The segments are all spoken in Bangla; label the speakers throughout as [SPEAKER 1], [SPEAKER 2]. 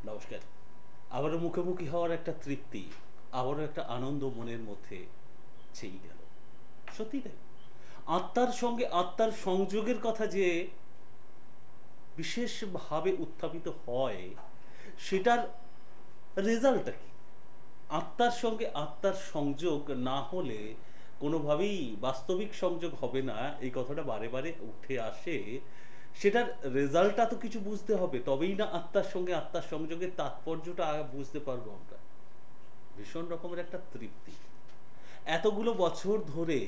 [SPEAKER 1] নমস্কার। আবারও মুখোমুখি হওয়ার একটা তৃপ্তি, আবারও একটা আনন্দ মনের মধ্যে ছেয়ে গেল। সত্যি তাই। আত্মার সঙ্গে আত্মার সংযোগের কথা যে বিশেষভাবে উত্থাপিত হয়, সেটার রেজাল্টটা কি? আত্মার সঙ্গে আত্মার সংযোগ না হলে কোনোভাবেই বাস্তবিক সংযোগ হবে না, এই কথাটা বারে বারে উঠে আসে। সেটার রেজাল্টটা তো কিছু বুঝতে হবে, তবেই না আত্মার সঙ্গে আত্মার সংযোগের তাৎপর্যটা বুঝতে পারবো আমরা। ভীষণ রকমের একটা তৃপ্তি। এতগুলো বছর ধরে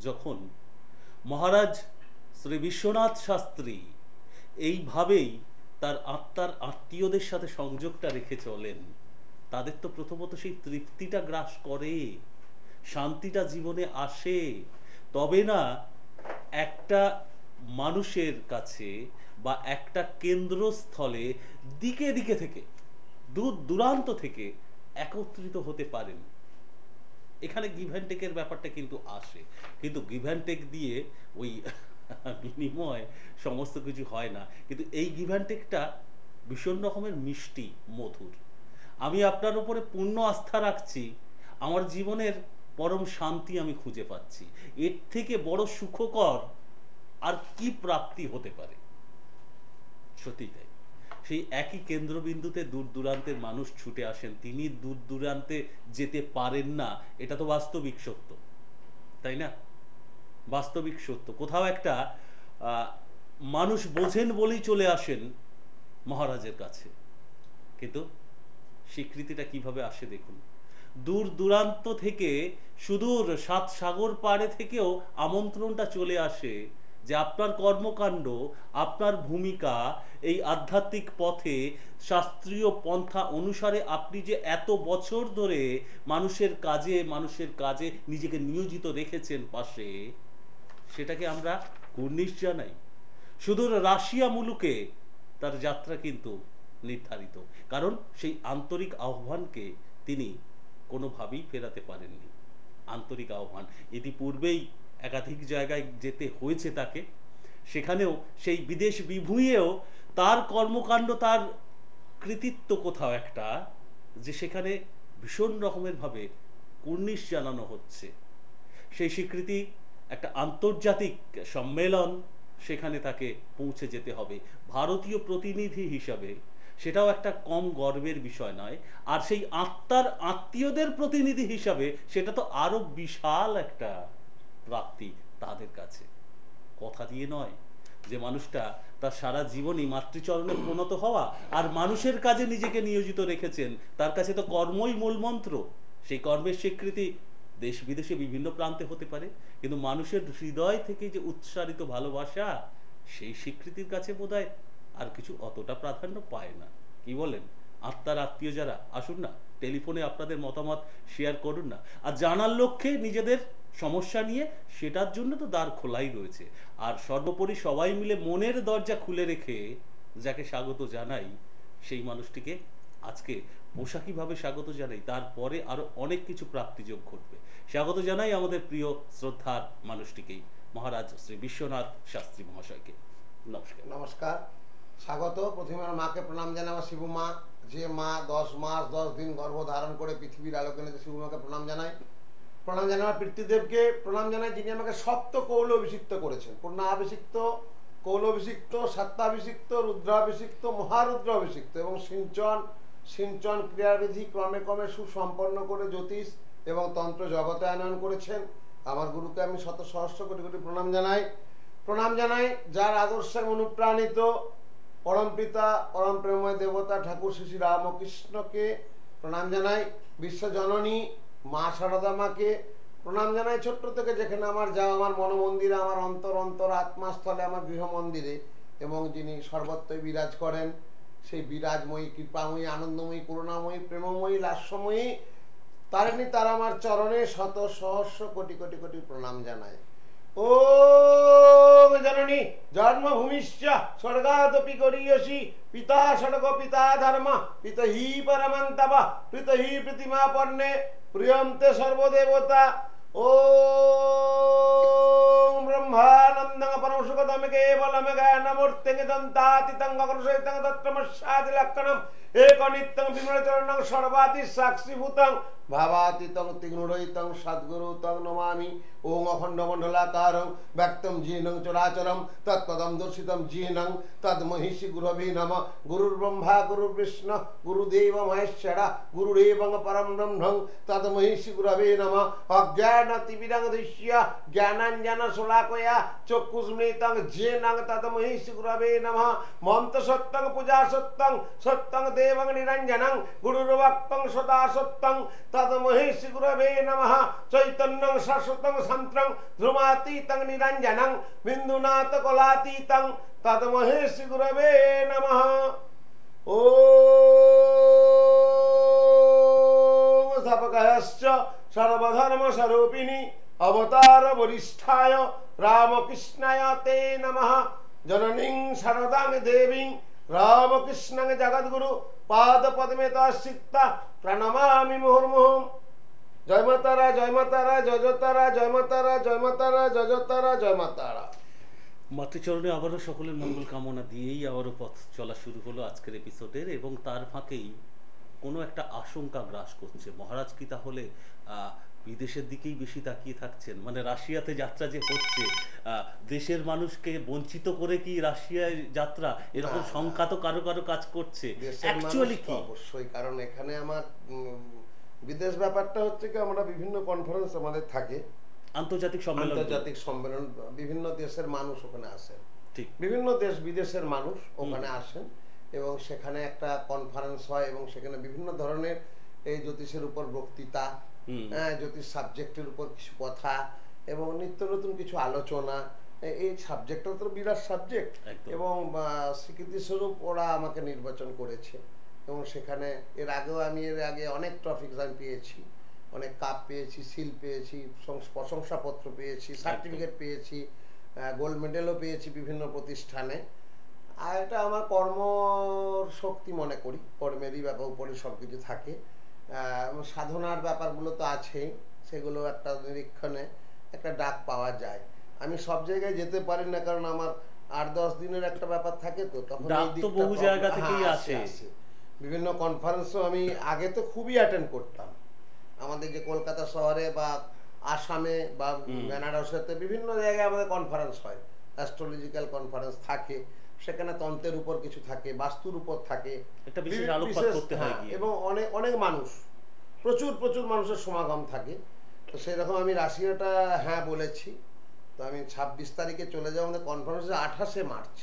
[SPEAKER 1] যখন মহারাজ শ্রী বিশ্বনাথ শাস্ত্রী এইভাবেই তার আত্মার আত্মীয়দের সাথে সংযোগটা রেখে চলেন, তাদের তো প্রথমত সেই তৃপ্তিটা গ্রাস করে, শান্তিটা জীবনে আসে। তবে না একটা মানুষের কাছে বা একটা কেন্দ্রস্থলে দিকে দিকে থেকে, দূর দূরান্ত থেকে একত্রিত হতে পারেন। এখানে গিভ অ্যান্ড টেকের ব্যাপারটা কিন্তু আসে, কিন্তু গিভ অ্যান্ড টেক দিয়ে ওই বিনিময় সমস্ত কিছু হয় না। কিন্তু এই গিভ অ্যান্ড টেকটা ভীষণ রকমের মিষ্টি, মধুর। আমি আপনার উপরে পূর্ণ আস্থা রাখছি, আমার জীবনের পরম শান্তি আমি খুঁজে পাচ্ছি। এর থেকে বড় সুখকর আর কি প্রাপ্তি হতে পারে? সত্যি তাই। সেই একই কেন্দ্রবিন্দুতে দূর দূরান্তের মানুষ ছুটে আসেন, তিনি দূর দূরান্তে যেতে পারেন না, এটা তো বাস্তবিক সত্য, তাই না? বাস্তবিক সত্য। কোথাও একটা মানুষ বোঝেন বলেই চলে আসেন মহারাজের কাছে, কিন্তু স্বীকৃতিটা কিভাবে আসে দেখুন। দূর দূরান্ত থেকে, সুদূর সাত সাগর পাড়ে থেকেও আমন্ত্রণটা চলে আসে যে আপনার কর্মকাণ্ড, আপনার ভূমিকা এই আধ্যাত্মিক পথে শাস্ত্রীয় পন্থা অনুসারে আপনি যে এত বছর ধরে মানুষের কাজে নিজেকে নিয়োজিত রেখেছেন পাশে, সেটাকে আমরা কুর্নিশ জানাই। সুদূর রাশিয়া মুলুকে তার যাত্রা কিন্তু নির্ধারিত, কারণ সেই আন্তরিক আহ্বানকে তিনি কোনোভাবেই ফেরাতে পারেননি। আন্তরিক আহ্বান ইতিপূর্বেই একাধিক জায়গায় যেতে হয়েছে তাকে, সেখানেও সেই বিদেশ বিভুঁইয়েও তার কর্মকাণ্ড, তার কৃতিত্ব কোথাও একটা, যে সেখানে ভীষণ রকমের ভাবে কুর্নিশ জানানো হচ্ছে। সেই স্বীকৃতি, একটা আন্তর্জাতিক সম্মেলন, সেখানে তাকে পৌঁছে যেতে হবে ভারতীয় প্রতিনিধি হিসাবে, সেটাও একটা কম গর্বের বিষয় নয়। আর সেই আত্মার আত্মীয়দের প্রতিনিধি হিসাবে সেটা তো আরো বিশাল একটা প্রাপ্তি তাদের কাছে। কথা দিয়ে নয়, যে মানুষটা তার সারা জীবনই মাতৃচরণে প্রণত হওয়া আর মানুষের কাজে নিজেকে নিয়োজিত রেখেছেন, তার কাছে তো কর্মই মূল মন্ত্র। সেই কর্মের স্বীকৃতি দেশ বিদেশে বিভিন্ন প্রান্তে হতে পারে, কিন্তু মানুষের হৃদয় থেকে যে উৎসারিত ভালোবাসা, সেই স্বীকৃতির কাছে বোধহয় আর কিছু অতটা প্রাধান্য পায় না। কি বলেন? আত্মার আত্মীয় যারা, আসুন না, টেলিফোনে আপনাদের মতামত শেয়ার করুন না। আর জানার লক্ষ্যে নিজেদের সমস্যা নিয়ে, সেটার জন্য তো দ্বার খোলাই রয়েছে। আর সর্বোপরি সবাই মিলে মনের দরজা খুলে রেখে যাকে স্বাগত জানাই, সেই মানুষটিকে আজকে পোশাকিভাবে স্বাগত জানাই, তারপরে আরো অনেক কিছু প্রাপ্তিযোগ ঘটবে। স্বাগত জানাই আমাদের প্রিয় শ্রদ্ধার মানুষটিকেই, মহারাজ শ্রী বিশ্বনাথ শাস্ত্রী মহাশয়কে। নমস্কার।
[SPEAKER 2] নমস্কার, স্বাগত। প্রথমে আমার মাকে প্রণাম জানাই, আমার শিবু মা, যে মা 10 মাস 10 দিন গর্ভ ধারণ করে পৃথিবীর আলোকে এনেছে, শিবু মাকে প্রণাম জানাই। প্রণাম জানাই আমার পিতৃদেবকে প্রণাম জানাই, যিনি আমাকে সপ্ত কৌল অভিষিক্ত করেছেন। পূর্ণাভিষিক্ত, কৌলভিষিক্ত, সত্যাভিষিক্ত, রুদ্রাভিষিক্ত, মহারুদ্র অভিষিক্ত, এবং সিঞ্চন ক্রিয়াবিধি ক্রমে ক্রমে সুসম্পন্ন করে জ্যোতিষ এবং তন্ত্র জগতায়ন করেছেন। আমার গুরুকে আমি শত সহস্র কোটি কোটি প্রণাম জানাই। প্রণাম জানাই যার আদর্শে অনুপ্রাণিত পরম পিতা পরম প্রেমময় দেবতা ঠাকুর শ্রী রামকৃষ্ণকে প্রণাম জানাই। বিশ্বজননী মা সারদা মাকে প্রণাম জানাই। ছোট্ট থেকে যেখানে আমার যাওয়া, আমার মনোমন্দিরে, আমার অন্তর আত্মাস্থলে, আমার গৃহ মন্দিরে, এবং যিনি সর্বত্রই বিরাজ করেন, সেই বিরাজময়ী, কৃপাময়ী, আনন্দময়ী, করুণাময়ী, প্রেমময়ী, লাস্যময়ী তারিণী তার আমার চরণে শত সহস্র কোটি কোটি কোটি প্রণাম জানায়। ওম জননী জন্মভূমিশ্চ স্বর্গাদপি গরীয়সী পিতা সড়ক পিতা ধর্ম পিতহি পরমন্তব পিতহি প্রতিমা পর্ণে প্রিয়ন্তে সর্বদেবতা। ওম ব্রহ্মানন্দং পরমসুখদম কেবলম জ্ঞানমূর্তিং দন্তাতীতং অগ্রসহিতং তত্ত্বমস্যাদি লক্ষণম এক নিত্যং বিমলচরণং সর্বাতি সাক্ষীভূতং ভাবাতীতং তিগ্নুরহিতং সদ্গুরুতং নমামি। ওং অখণ্ড মণ্ডলাকারং ব্যক্তম জিনং চরাচরম তৎপদম দর্শিতম জিনং তদ্মহিষি গুরবে নমঃ। গুরুর্ব্রহ্মা গুরুর্বিষ্ণু গুরুদেব মহেশ্বরা গুরুরেবং পরম ব্রহ্মং তদ্মহিষি গুরবে নমঃ। অজ্ঞানতিমিরং দৃশ্য জ্ঞানাঞ্জন শলাকয়া চক্ষুস্মৃতং জেনং তদ্মহিষি গুরবে নমঃ। মন্ত্র সত্যং পূজা সত্যং সত্যং দেবং নিরঞ্জনং গুরুর্ভক্তং সদা সত্যং তদ্মহিষি গুরবে নমঃ। চৈতন্যং শাশ্বতং শান্ত্রং ধ্রুমাতীতং নিরঞ্জনং বিন্দুনাথ কলাতীতং তদ্মহিষি গুরবে নমঃ। ওম স্থাপকায়শ্চ সর্বধর্ম স্বরূপিণী অবতার বরিষ্ঠায় রামকৃষ্ণায় তে নমঃ। জননীং শারদাং দেবীং রামকৃষ্ণং জগদ্গুরু পাদ পদ্মে তশ্চিত্তা প্রণমামি মুহুর্মুহুঃ। জয় মা তারা, জয় মা তারা, জয় জয় তারা, জয় মা তারা, জয় মা তারা, জয় জয় তারা, জয় মা তারা।
[SPEAKER 1] মাতৃচরণে আবারও সকলের মঙ্গল কামনা দিয়েই আবারও পথ চলা শুরু হলো আজকের এপিসোডের, এবং তার ফাঁকেই কোনো একটা আশঙ্কা গ্রাস করছে। মহারাজ কি তাহলে বিদেশের দিকেই বেশি তাকিয়ে থাকছেন? মানে রাশিয়াতে যাত্রা যে হচ্ছে, দেশের মানুষকে বঞ্চিত করে কি রাশিয়ায় যাত্রা, এরকম শঙ্কা তো কারো কারো কাজ করছে। অ্যাকচুয়ালি কি?
[SPEAKER 2] অবশ্যই, কারণ এখানে আমার বিদেশ ব্যাপারটা হচ্ছে কি, আমরা বিভিন্ন কনফারেন্স আমাদের থাকে,
[SPEAKER 1] আন্তর্জাতিক
[SPEAKER 2] সম্মেলন, বিভিন্ন দেশের মানুষ ওখানে আসেন,
[SPEAKER 1] ঠিক
[SPEAKER 2] বিভিন্ন দেশ বিদেশের মানুষ ওখানে আসেন, এবং সেখানে একটা কনফারেন্স হয়, এবং সেখানে বিভিন্ন ধরনের এই জ্যোতিষের উপর বক্তৃতা, জ্যোতিষ সাবজেক্টের উপর কিছু কথা এবং নিত্য নতুন কিছু আলোচনা। এই সাবজেক্টটা তো বিরাট সাবজেক্ট, এবং স্বীকৃতি স্বরূপ ওরা আমাকে নির্বাচন করেছে, এবং সেখানে এর আগে অনেক ট্রফি পেয়েছি, অনেক কাপ পেয়েছি, সিল পেয়েছি, প্রশংসাপত্র পেয়েছি, সার্টিফিকেট পেয়েছি, গোল্ড মেডেলও পেয়েছি বিভিন্ন প্রতিষ্ঠানে। আর এটা আমার কর্মর শক্তি মনে করি, কর্মেরই ব্যাপার উপরে সব কিছু থাকে। সাধনার ব্যাপারগুলো তো আছেই, সেগুলো একটা নিরীক্ষণে একটা ডাক পাওয়া যায়। আমি সব জায়গায় যেতে পারি না, কারণ আমার 8-10 দিনের একটা ব্যাপার থাকে, তো তখন
[SPEAKER 1] বহু জায়গা থেকেই আসে।
[SPEAKER 2] বিভিন্ন কনফারেন্সও আমি আগে তো খুবই অ্যাটেন্ড করতাম। আমাদের যে কলকাতা শহরে বা আসামে বা বেনারসেতে বিভিন্ন জায়গায় আমাদের কনফারেন্স হয়, অ্যাস্ট্রোলজিক্যাল কনফারেন্স থাকে, সেখানে তন্ত্রের উপর কিছু থাকে, বাস্তুর উপর থাকে,
[SPEAKER 1] একটা বিশেষ আলোকপাত করতে হয়,
[SPEAKER 2] এবং অনেক অনেক মানুষ, প্রচুর প্রচুর মানুষের সমাগম থাকে। তো সেরকম আমি রাশিয়াটা হ্যাঁ বলেছি। তো আমি 26 তারিখে চলে যাবো আমাদের কনফারেন্সে, 28শে মার্চ,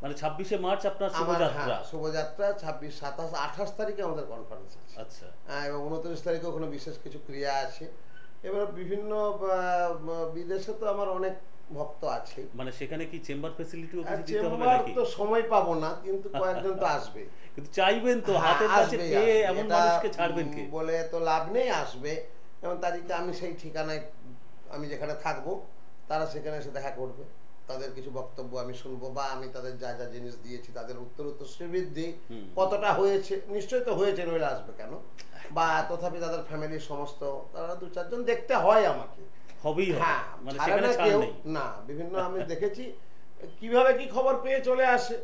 [SPEAKER 1] মানে 26শে মার্চ আপনার শোভাযাত্রা।
[SPEAKER 2] শোভাযাত্রা 26, 27, 28 তারিখে আমাদের কনফারেন্স আছে।
[SPEAKER 1] আচ্ছা।
[SPEAKER 2] এবং 29 তারিখে ওখানে বিশেষ কিছু ক্রিয়া আছে। এবার বিভিন্ন বিদেশে তো আমার অনেক ভক্ত আছে,
[SPEAKER 1] মানে সেখানে কি চেম্বার ফ্যাসিলিটিও কিছু দিতে হবে
[SPEAKER 2] চেম্বার
[SPEAKER 1] নাকি?
[SPEAKER 2] তো সময় পাবো না, কিন্তু কয়েকজন তো আসবে,
[SPEAKER 1] কিন্তু চাইবেন তো হাতের কাছে পেয়ে এমন মানুষকে ছাড়বেন কি?
[SPEAKER 2] বলে তো লাভ নেই, আসবে। এবং তারিখে আমি সেই ঠিকানায়, আমি যেখানে থাকবো, তারা সেখানে এসে দেখা করবে, তাদের কিছু বক্তব্য আমি শুনবো, বা আমি তাদের যা যা জিনিস দিয়েছি তাদের উত্তর শ্রীবৃদ্ধি কতটা হয়েছে, নিশ্চয়ই তো হয়েছে, নইলে আসবে কেন, বা তথাপি তাদের ফ্যামিলির সমস্ত, তারা 2-4 জন দেখতে হয় আমাকে,
[SPEAKER 1] হবেই।
[SPEAKER 2] হ্যাঁ,
[SPEAKER 1] মানে
[SPEAKER 2] সেখানে কেউ না, বিভিন্ন আমি দেখেছি কিভাবে কি খবর পেয়ে চলে আসে।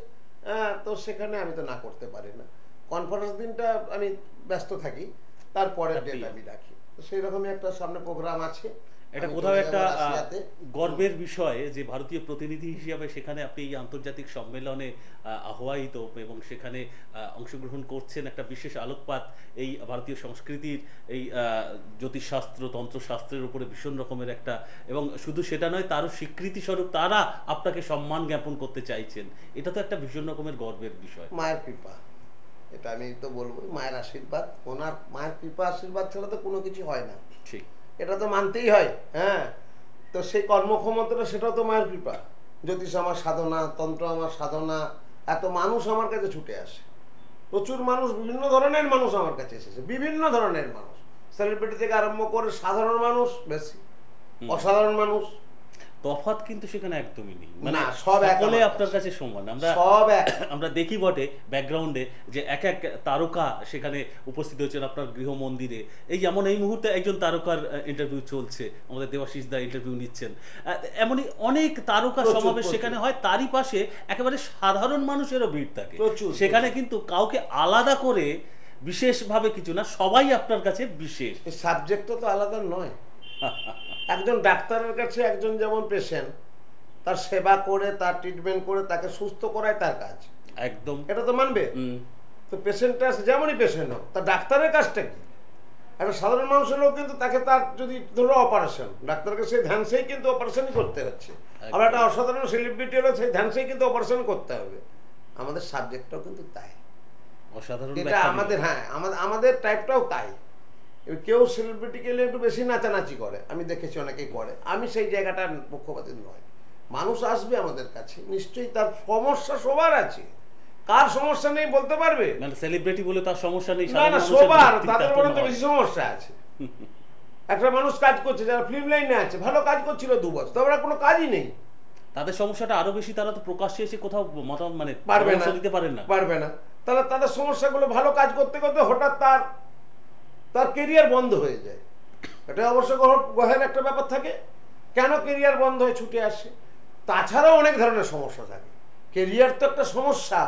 [SPEAKER 2] তো সেখানে আমি তো না করতে পারি না, কনফারেন্স দিনটা আমি ব্যস্ত থাকি, তারপরের ডেট আমি রাখি। তো সেই রকমই একটা সামনে প্রোগ্রাম আছে।
[SPEAKER 1] এটা কোথাও একটা গর্বের বিষয় যে ভারতীয় প্রতিনিধি হিসেবে সেখানে আপনি এই আন্তর্জাতিক সম্মেলনে আহ্বায়িত এবং সেখানে অংশগ্রহণ করছেন। একটা বিশেষ আলোকপাত এই ভারতীয় সংস্কৃতির, এই জ্যোতিষশাস্ত্র তন্ত্রশাস্ত্রের উপরে ভীষণ রকমের একটা, এবং শুধু সেটা নয়, তারও স্বীকৃতি স্বরূপ তারা আপনাকে সম্মান জ্ঞাপন করতে চাইছেন। এটা তো একটা ভীষণ রকমের গর্বের বিষয়।
[SPEAKER 2] মায়ের কৃপা, এটা আমি তো বলবো, মায়ের আশীর্বাদ, ওনার মায়ের কৃপা আশীর্বাদ ছাড়া তো কোনো কিছু হয় না,
[SPEAKER 1] ঠিক,
[SPEAKER 2] এটা তো মানতেই হয়। হ্যাঁ, তো সেই কর্মক্ষমতাটা সেটাও তো মায়ের কৃপা। জ্যোতিষ আমার সাধনা, তন্ত্র আমার সাধনা, এত মানুষ আমার কাছে ছুটে আসে, প্রচুর মানুষ, বিভিন্ন ধরনের মানুষ আমার কাছে এসেছে, বিভিন্ন ধরনের মানুষ, সেলিব্রিটি থেকে আরম্ভ করে সাধারণ মানুষ, বেশি অসাধারণ মানুষ।
[SPEAKER 1] তফাৎ কিন্তু সেখানে একদমই নেই, মানে
[SPEAKER 2] না, সব এক
[SPEAKER 1] সকলে
[SPEAKER 2] আমার
[SPEAKER 1] আপনার
[SPEAKER 2] কাছে।
[SPEAKER 1] কাছে সমান। আমরা
[SPEAKER 2] সব এক।
[SPEAKER 1] আমরা দেখি বটে ব্যাকগ্রাউন্ডে যে এক এক তারকা সেখানে উপস্থিত হচ্ছেন আপনার গৃহ মন্দিরে। এই যেমন এই মুহূর্তে একজন তারকার ইন্টারভিউ চলছে, আমাদের দেবাশিস দা ইন্টারভিউ নিচ্ছেন। এমনই অনেক তারকা
[SPEAKER 2] প্রচুর,
[SPEAKER 1] সমাবেশ
[SPEAKER 2] প্রচুর।
[SPEAKER 1] সেখানে হয়, তারই পাশে একেবারে সাধারণ মানুষেরও ভিড় থাকে
[SPEAKER 2] প্রচুর,
[SPEAKER 1] সেখানে, কিন্তু কাউকে আলাদা করে বিশেষভাবে কিছু না, সবাই আপনার কাছে বিশেষ।
[SPEAKER 2] এই সাবজেক্টটা তো আলাদা নয়। একজন ডাক্তারের কাছে একজন যেমন পেশেন্ট, তার সেবা করে, তার ট্রিটমেন্ট করে তাকে সুস্থ করাই তার কাজ,
[SPEAKER 1] একদম।
[SPEAKER 2] এটা তো মানবে। তো পেশেন্টটা যেমনই পেশেন্ট হোক, তার ডাক্তারের কাজটা কি? একটা সাধারণ মানুষের লোক কিন্তু তাকে, তার যদি ধরো অপারেশন, ডাক্তারকে সেই ধ্যান সেই কিন্তু অপারেশনই করতে হচ্ছে। আবার একটা অসাধারণ সেলিব্রিটি হলো, সেই ধ্যান সেই কিন্তু অপারেশন করতে হবে। আমাদের সাবজেক্টটাও কিন্তু তাই,
[SPEAKER 1] অসাধারণ
[SPEAKER 2] এটা
[SPEAKER 1] ব্যাখ্যা
[SPEAKER 2] আমাদের,
[SPEAKER 1] দিলেন।
[SPEAKER 2] হ্যাঁ আমাদের টাইপটাও তাই। এবার কেউ সেলিব্রিটি গেলে একটু বেশি নাচানাচি করে, আমি দেখেছি অনেকেই করে, আমি সেই জায়গাটার পক্ষপাতী নয়। মানুষ আসবে আমাদের কাছে, নিশ্চয়ই তার সমস্যা সবার আছে, কার সমস্যা নেই বলতে পারবে?
[SPEAKER 1] মানে সেলিব্রিটি বলে তার সমস্যা নেই,
[SPEAKER 2] না
[SPEAKER 1] সাধারণ
[SPEAKER 2] না,
[SPEAKER 1] মানুষের
[SPEAKER 2] সবার,
[SPEAKER 1] যুক্তি
[SPEAKER 2] তাদের
[SPEAKER 1] তার
[SPEAKER 2] বরঞ্চ
[SPEAKER 1] নয়।
[SPEAKER 2] বেশি সমস্যা আছে। একটা মানুষ কাজ করছে, যারা ফিল্ম লাইনে আছে, ভালো কাজ করছিল 2 বছর, তবে আর কোনো কাজই নেই,
[SPEAKER 1] তাদের সমস্যাটা আরো বেশি, তারা তো প্রকাশ্যে এসে কোথাও মানে
[SPEAKER 2] পারবে না,
[SPEAKER 1] পরামর্শ দিতে পারেন না।
[SPEAKER 2] পারবে না। তাহলে তাদের সমস্যাগুলো, ভালো কাজ করতে করতে হঠাৎ তার কেরিয়ার বন্ধ হয়ে যায়। এটা অবশ্য গ্রহের একটা ব্যাপার থাকে, কেন কেরিয়ার বন্ধ হয়ে ছুটে আসে। তাছাড়াও অনেক ধরনের সমস্যা থাকে, কেরিয়ার তো একটা সমস্যা,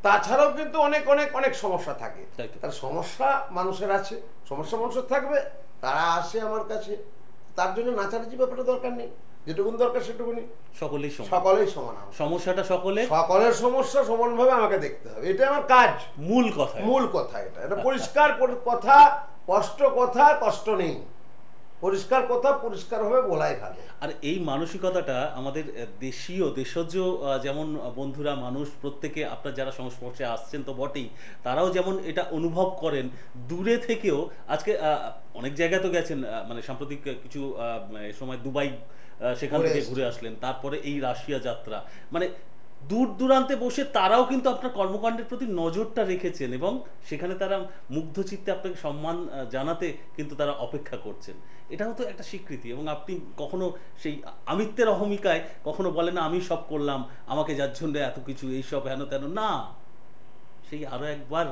[SPEAKER 2] তাছাড়াও কিন্তু অনেক অনেক অনেক সমস্যা থাকে।
[SPEAKER 1] তাই তো।
[SPEAKER 2] তার সমস্যা মানুষের আছে, সমস্যা মানুষের থাকবে, তারা আসে আমার কাছে। তার জন্য নাচানাচি ব্যাপারটা দরকার নেই, যেটুকুন দরকার সেটুকুনি।
[SPEAKER 1] সকলেই সমান,
[SPEAKER 2] সকলেই সমান আমার।
[SPEAKER 1] সমস্যাটা সকলে,
[SPEAKER 2] সকলের সমস্যা সমানভাবে আমাকে দেখতে হবে, এটা আমার কাজ,
[SPEAKER 1] মূল কথা।
[SPEAKER 2] মূল কথা। এটা পরিষ্কার কথা, স্পষ্ট কথা, কষ্ট নেই, পরিষ্কার কথা পরিষ্কারভাবে বলাই ভালো।
[SPEAKER 1] আর এই মানসিকতাটা আমাদের দেশীয় দেশজ যেমন বন্ধুরা, মানুষ প্রত্যেকে, আপনার যারা সংস্পর্শে আসছেন তো বটেই, তারাও যেমন এটা অনুভব করেন দূরে থেকেও। আজকে অনেক জায়গায় তো গেছেন, মানে সাম্প্রতিক কিছু সময় দুবাই সেখান থেকে ঘুরে আসলেন, তারপরে এই রাশিয়া যাত্রা, মানে দূর দূরান্তে বসে তারাও কিন্তু আপনার কর্মকাণ্ডের প্রতি নজরটা রেখেছেন, এবং সেখানে তারা মুগ্ধ চিত্তে আপনাকে সম্মান জানাতে কিন্তু তারা অপেক্ষা করছেন। এটাও তো একটা স্বীকৃতি। এবং আপনি কখনো সেই আমিত্বের অহমিকায় কখনো বলেন না আমি সব করলাম, আমাকে যার জন্য এত কিছু, এইসব হেন তেন না। সেই আরো একবার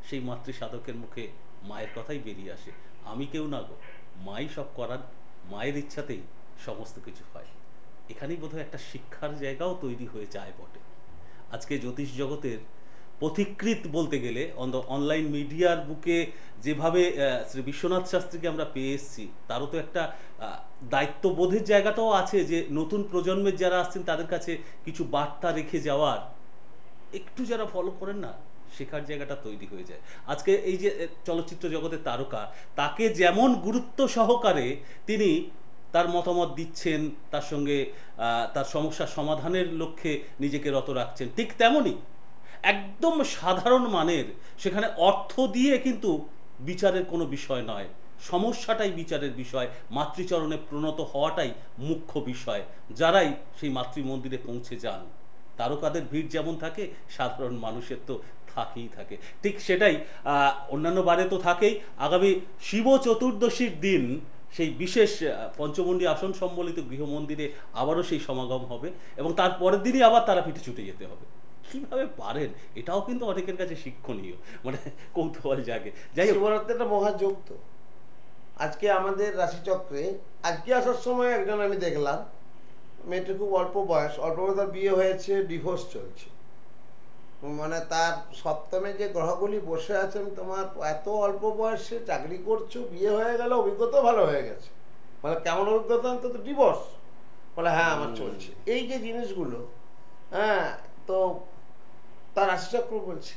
[SPEAKER 1] সেই মাতৃ সাধকের মুখে মায়ের কথাই বেরিয়ে আসে, আমি কেউ না গো, মাই সব করার, মায়ের ইচ্ছাতেই সমস্ত কিছু হয়। এখানেই বোধহয় একটা শিক্ষার জায়গাও তৈরি হয়ে যায় বটে। আজকে জ্যোতিষ জগতের পথিকৃৎ বলতে গেলে অনলাইন মিডিয়ার বুকে যেভাবে শ্রী বিশ্বনাথ শাস্ত্রীকে আমরা পেয়ে এসেছি, তারও তো একটা দায়িত্ববোধের জায়গাটাও আছে, যে নতুন প্রজন্মের যারা আসছেন তাদের কাছে কিছু বার্তা রেখে যাওয়ার, একটু যারা ফলো করেন না, শেখার জায়গাটা তৈরি হয়ে যায়। আজকে এই যে চলচ্চিত্র জগতের তারকা, তাকে যেমন গুরুত্ব সহকারে তিনি তার মতামত দিচ্ছেন, তার সঙ্গে তার সমস্যা সমাধানের লক্ষ্যে নিজেকে রত রাখছেন, ঠিক তেমনই একদম সাধারণ মানের, সেখানে অর্থ দিয়ে কিন্তু বিচারের কোনো বিষয় নয়, সমস্যাটাই বিচারের বিষয়, মাতৃচরণে প্রণত হওয়াটাই মুখ্য বিষয়। যারাই সেই মাতৃমন্দিরে পৌঁছে যান, তারকাদের ভিড় যেমন থাকে, সাধারণ মানুষের তো থাকেই থাকে। ঠিক সেটাই অন্যান্য বারে তো থাকেই। আগামী শিব চতুর্দশীর দিন সেই বিশেষ পঞ্চমন্ডি আসন সম্বলিত গৃহমন্দিরে আবারও সেই সমাগম হবে, এবং তার পরের দিনই আবার তারাপীঠে ছুটে যেতে হবে। কিভাবে পারেন, এটাও কিন্তু অনেকের কাছে শিক্ষণীয়, মানে কৌতূহল জাগে। যাই হোক,
[SPEAKER 2] শিবরাত্রি একটা মহাযোগ তো। আজকে আমাদের রাশিচক্রে, আজকে আসার সময় একজন আমি দেখলাম, মেয়েটা খুব অল্প বয়স, তার বিয়ে হয়েছে, ডিভোর্স চলছে। মানে তার সপ্তমে যে গ্রহগুলি বসে আছেন, তোমার এত অল্প বয়সে চাকরি করছো, বিয়ে হয়ে গেল, অভিজ্ঞতা ভালো হয়ে গেছে, মানে কেমন অভিজ্ঞতা, অন্তত ডিভোর্স, বলে হ্যাঁ আমার চলছে। এই যে জিনিসগুলো, হ্যাঁ, তো তার রাশিচক্র বলছে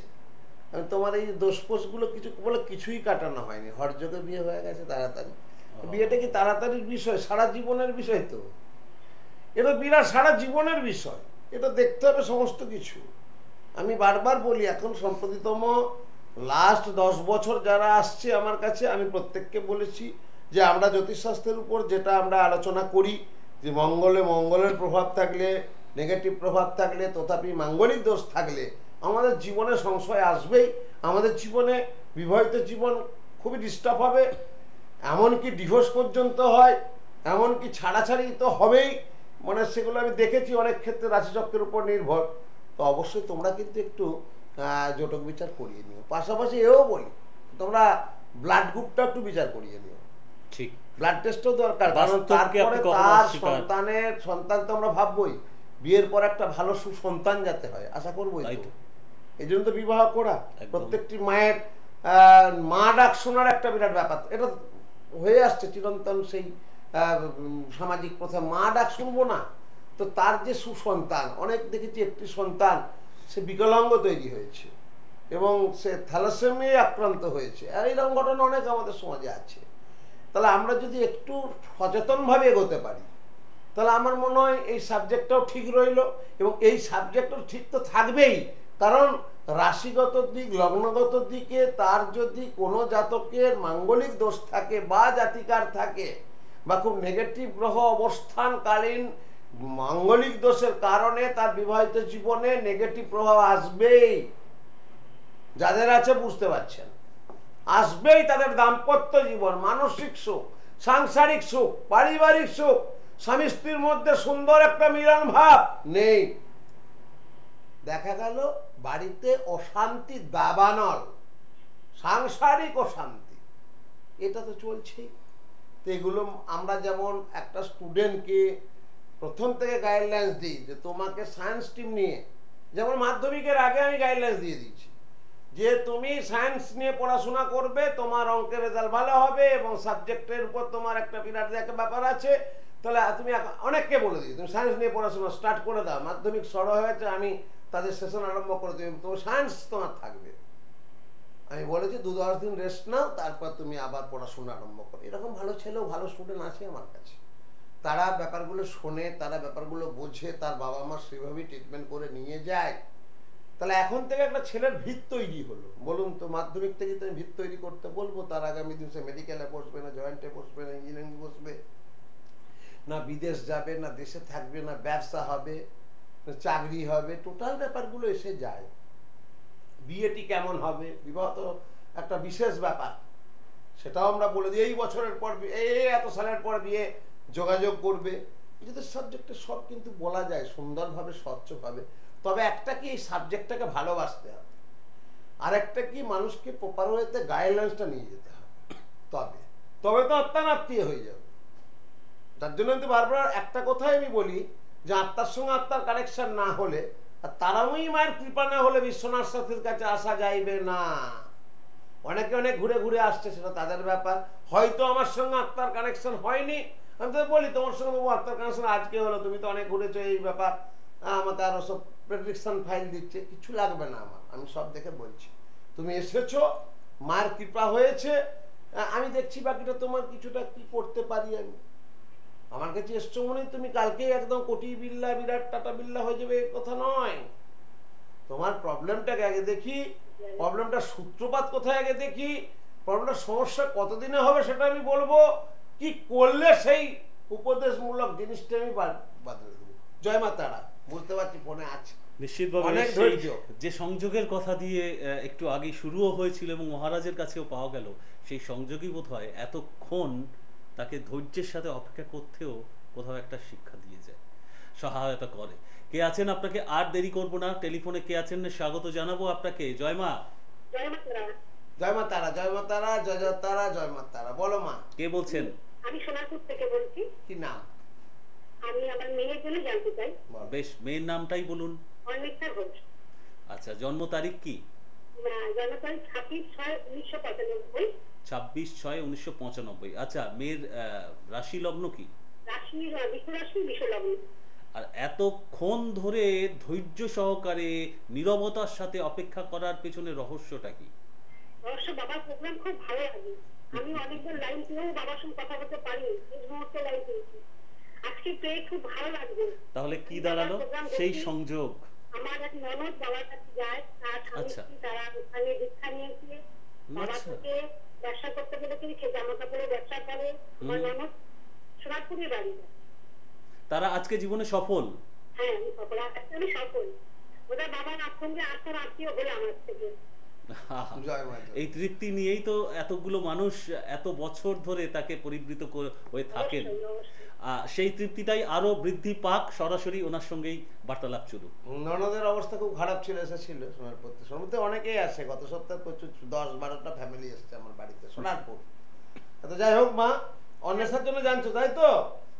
[SPEAKER 2] আমি তোমার এই দোষপোষগুলো কিছু বলে কিছুই কাটানো হয়নি, হরযোগে বিয়ে হয়ে গেছে তাড়াতাড়ি। বিয়েটা কি তাড়াতাড়ির বিষয়? সারা জীবনের বিষয় তো এটা, বিরাট সারা জীবনের বিষয়, এটা দেখতে হবে সমস্ত কিছু। আমি বারবার বলি, এখন সম্প্রতিতম লাস্ট 10 বছর যারা আসছে আমার কাছে, আমি প্রত্যেককে বলেছি যে আমরা জ্যোতিষশাস্ত্রের উপর যেটা আমরা আলোচনা করি, যে মঙ্গলের প্রভাব থাকলে, নেগেটিভ প্রভাব থাকলে, তথাপি মাঙ্গলিক দোষ থাকলে আমাদের জীবনে সংশয় আসবেই, আমাদের জীবনে বিবাহিত জীবন খুবই ডিস্টার্ব হবে, এমনকি ডিভোর্স পর্যন্ত হয়, এমনকি ছাড়াছাড়ি তো হবেই, মানে সেগুলো আমি দেখেছি অনেক ক্ষেত্রে রাশিচক্রের উপর নির্ভর। তো অবশ্যই তোমরা কিন্তু একটু জটক বিচার করিয়ে নিও। পাশাপাশি এও বলি তোমরা ব্লাড গ্রুপটা একটু বিচার করিয়ে নিও।
[SPEAKER 1] ঠিক।
[SPEAKER 2] ব্লাড টেস্টও দরকার, কারণ
[SPEAKER 1] বাস্তবকে
[SPEAKER 2] তারপরে
[SPEAKER 1] আপনি কখনো
[SPEAKER 2] তার
[SPEAKER 1] অস্বীকার-
[SPEAKER 2] সন্তান তো আমরা ভাববই, বিয়ের পর একটা ভালো সুসন্তান যাতে হয় আশা করবোই
[SPEAKER 1] তাই
[SPEAKER 2] তো।
[SPEAKER 1] তো।
[SPEAKER 2] এই জন্য তো বিবাহ করা।
[SPEAKER 1] একদম।
[SPEAKER 2] প্রত্যেকটি মায়ের মা ডাক শোনার একটা বিরাট ব্যাপার, এটা হয়ে আসছে চিরন্তন সেই সামাজিক প্রথা, মা ডাক শুনবো না। তো তার যে সুসন্তান, অনেক দেখেছি একটি সন্তান সে বিকলাঙ্গ তৈরি হয়েছে এবং সে থ্যালাসেমিয়ায় আক্রান্ত হয়েছে, আর এইরকম ঘটনা অনেক আমাদের সমাজে আছে। তাহলে আমরা যদি একটু সচেতনভাবে এগোতে পারি, তাহলে আমার মনে হয় এই সাবজেক্টটাও ঠিক রইল। এবং এই সাবজেক্টও ঠিক তো থাকবেই, কারণ রাশিগত দিক, লগ্নগত দিকে তার যদি কোনো জাতকের মাঙ্গলিক দোষ থাকে বা জাতিকার থাকে বা খুব নেগেটিভ গ্রহ অবস্থানকালীন মাঙ্গলিক দোষের কারণে তার বিবাহিত জীবনে নেগেটিভ প্রভাব আসবেই। যাদের আছে বুঝতে পারছেন, আসবেই। তাদের দাম্পত্য জীবন, মানসিক সুখ, সাংসারিক সুখ, পারিবারিক সুখ, স্বামী স্ত্রীর মধ্যে সুন্দর একটা মিলন ভাব নেই। দেখা গেল বাড়িতে অশান্তি দাবানল, সাংসারিক অশান্তি, এটা তো চলছেই। তো এগুলো আমরা যেমন একটা স্টুডেন্টকে প্রথম থেকে গাইডলাইন্স দিই যে তোমাকে সায়েন্স স্ট্রিম নিয়ে, যেমন মাধ্যমিকের আগে আমি গাইডলাইন্স দিয়ে দিচ্ছি যে তুমি সায়েন্স নিয়ে পড়াশোনা করবে, তোমার অঙ্কের রেজাল্ট ভালো হবে এবং সাবজেক্টের উপর তোমার একটা বিরাট একটা ব্যাপার আছে। তাহলে তুমি অনেককে বলে দিই তুমি সায়েন্স নিয়ে পড়াশোনা স্টার্ট করে দাও, মাধ্যমিক সরো হয়েছে, আমি তাদের সেশন আরম্ভ করে দিই, তোমার সায়েন্স তোমার থাকবে। আমি বলেছি 2-10 দিন রেস্ট নাও, তারপর তুমি আবার পড়াশোনা আরম্ভ করো। এরকম ভালো ছেলেও ভালো স্টুডেন্ট আছে আমার কাছে, তারা ব্যাপারগুলো শোনে, তারা ব্যাপারগুলো বোঝে, তার বাবা মা সেভাবেই ট্রিটমেন্ট করে নিয়ে যায়। তাহলে এখন থেকে একটা ছেলের ভিত তৈরি হলো। বলুন তো, মাধ্যমিক থেকে তুমি ভিত তৈরি করতে বলবো, তার আগামী দিন সে মেডিকেলে বসবে না, জয়েন্টে বসবে না, ইঞ্জিনিয়ারিং বসবে না, বিদেশ যাবে না, দেশে থাকবে না, ব্যবসা হবে না, চাকরি হবে, টোটাল ব্যাপারগুলো এসে যায়। বিয়েটি কেমন হবে, বিবাহ তো একটা বিশেষ ব্যাপার, সেটাও আমরা বলে দিই এই বছরের পর এই এত সালের পর বিয়ে যোগাযোগ করবে। এটাতে সাবজেক্টে সব কিন্তু বলা যায় সুন্দরভাবে, স্বচ্ছভাবে। তবে একটা কি, এই সাবজেক্টটাকে ভালোবাসতে হবে, আর একটা কি মানুষকে প্রপার ওয়েতে গাইডলাইন্সটা নিয়ে যেতে হবে, তবে তবে তো আত্মানাত্মীয় হয়ে যাবে। তার জন্য কিন্তু বারবার একটা কথাই আমি বলি যে আত্মার সঙ্গে আত্মার কানেকশন না হলে আর তারাময়ী মায়ের কৃপা না হলে বিশ্বনাথ সাথীর কাছে আসা যাইবে না। অনেকে অনেক ঘুরে ঘুরে আসছে, সেটা তাদের ব্যাপার। হয়তো আমার সঙ্গে আত্মার কানেকশন হয়নি, আমি তো বলি তোমার সঙ্গে বাবু আত্মার কানেকশন আজকে হলো, তুমি তো অনেক ঘুরেছো, এই ব্যাপার আমাকে আরো সব প্রেডিকশন ফাইল দিচ্ছে, কিছু লাগবে না আমার, আমি সব দেখে বলছি। তুমি এসেছো, মায়ের কৃপা হয়েছে, আমি দেখছি বাকিটা তোমার কিছুটা কি করতে পারি আমি। আমার কাছে এসছো মনে তুমি কালকেই একদম কোটি বিল্লা বিরাট টাটা বিল্লা হয়ে যাবে, কথা নয়। তোমার প্রবলেমটাকে আগে দেখি, প্রবলেমটা সূত্রপাত কোথায় আগে দেখি, প্রবলেমটা সমস্যা কতদিনে হবে সেটা আমি বলবো, কি করলে সেই উপদেশমূলক জিনিসটা আমি বাদলে দেবো। জয় মা তারা। বুঝতে পারছি ফোনে আছে
[SPEAKER 1] নিশ্চিতভাবে
[SPEAKER 2] অনেক
[SPEAKER 1] সেই
[SPEAKER 2] ধৈর্য।
[SPEAKER 1] যে সংযোগের কথা দিয়ে একটু আগে শুরুও হয়েছিল এবং মহারাজের কাছেও পাওয়া গেল, সেই সংযোগই বোধ হয় এতক্ষণ তাকে ধৈর্যের সাথে অপেক্ষা করতেও কোথাও একটা শিক্ষা দিয়ে যায়, সহায়তা করে। কে আছেন, আপনাকে আর দেরি করব না, টেলিফোনে কে আছেন স্বাগত জানাবো আপনাকে। জয় মা।
[SPEAKER 2] জয় মা তারা, জয় মা তারা, জয় জয় তারা, জয় মা তারা। বলো মা,
[SPEAKER 1] কে বলছেন?
[SPEAKER 3] আমি সোনারপুর থেকে বলছি।
[SPEAKER 2] কি নাম?
[SPEAKER 3] আমি আমার মেয়ের জন্য জানতে চাই।
[SPEAKER 1] বেশ, মেয়ের নামটাই বলুন।
[SPEAKER 3] অনিতা ঘোষ।
[SPEAKER 1] আচ্ছা, জন্ম তারিখ কি?
[SPEAKER 3] জন্ম তারিখ 26/6/1995।
[SPEAKER 1] 26/6/1995। আচ্ছা, মেয়ের রাশি লগ্ন কি?
[SPEAKER 3] রাশি বিশ্ব রাশি, বিশ্ব লগ্ন।
[SPEAKER 1] আর এতক্ষণ ধরে ধৈর্য সহকারে নীরবতার সাথে অপেক্ষা করার পেছনে রহস্যটা কি?
[SPEAKER 3] অবশ্য বাবার প্রোগ্রাম খুব ভালো লাগে, আমি অনেকবার লাইন পেয়েও বাবার সঙ্গে কথা বলতে পারি, এই মুহূর্তে লাইন পেয়েছি, আজকে পেয়ে খুব ভালো লাগবে।
[SPEAKER 1] তাহলে কি দাঁড়ালো সেই সংযোগ?
[SPEAKER 3] আমার এক ননদ বাবার কাছে যায়, তার স্বামী তারা ওখানে দীক্ষা নিয়েছে, বাবা থেকে ব্যবসা করতে পেরেছে, সে জামা কাপড়ের ব্যবসা করে। আমার ননদ সোনারপুরের বাড়ি,
[SPEAKER 1] তারা আজকে জীবনে সফল।
[SPEAKER 3] হ্যাঁ আমি সফল, আমি সফল। ওদের বাবার সঙ্গে আসার আত্মীয় হলে আমার থেকে।
[SPEAKER 2] জয় মা জয়।
[SPEAKER 1] এই তৃপ্তি নিয়েই তো এতগুলো মানুষ এত বছর ধরে তাকে পরিবৃত হয়ে থাকেন।
[SPEAKER 3] অবশ্যই, অবশ্যই।
[SPEAKER 1] সেই তৃপ্তিটাই আরো বৃদ্ধি পাক, সরাসরি ওনার সঙ্গেই বার্তালাপ শুরু।
[SPEAKER 2] ননদের অবস্থা খুব খারাপ ছিল, এসেছিল সোনারপুর। সোনারপুরতে অনেকেই আসে, গত সপ্তাহে প্রচুর 10-12টা ফ্যামিলি এসেছে আমার বাড়িতে সোনারপুর। তো যাই হোক মা, অন্বেষার জন্য জানছো তাই তো?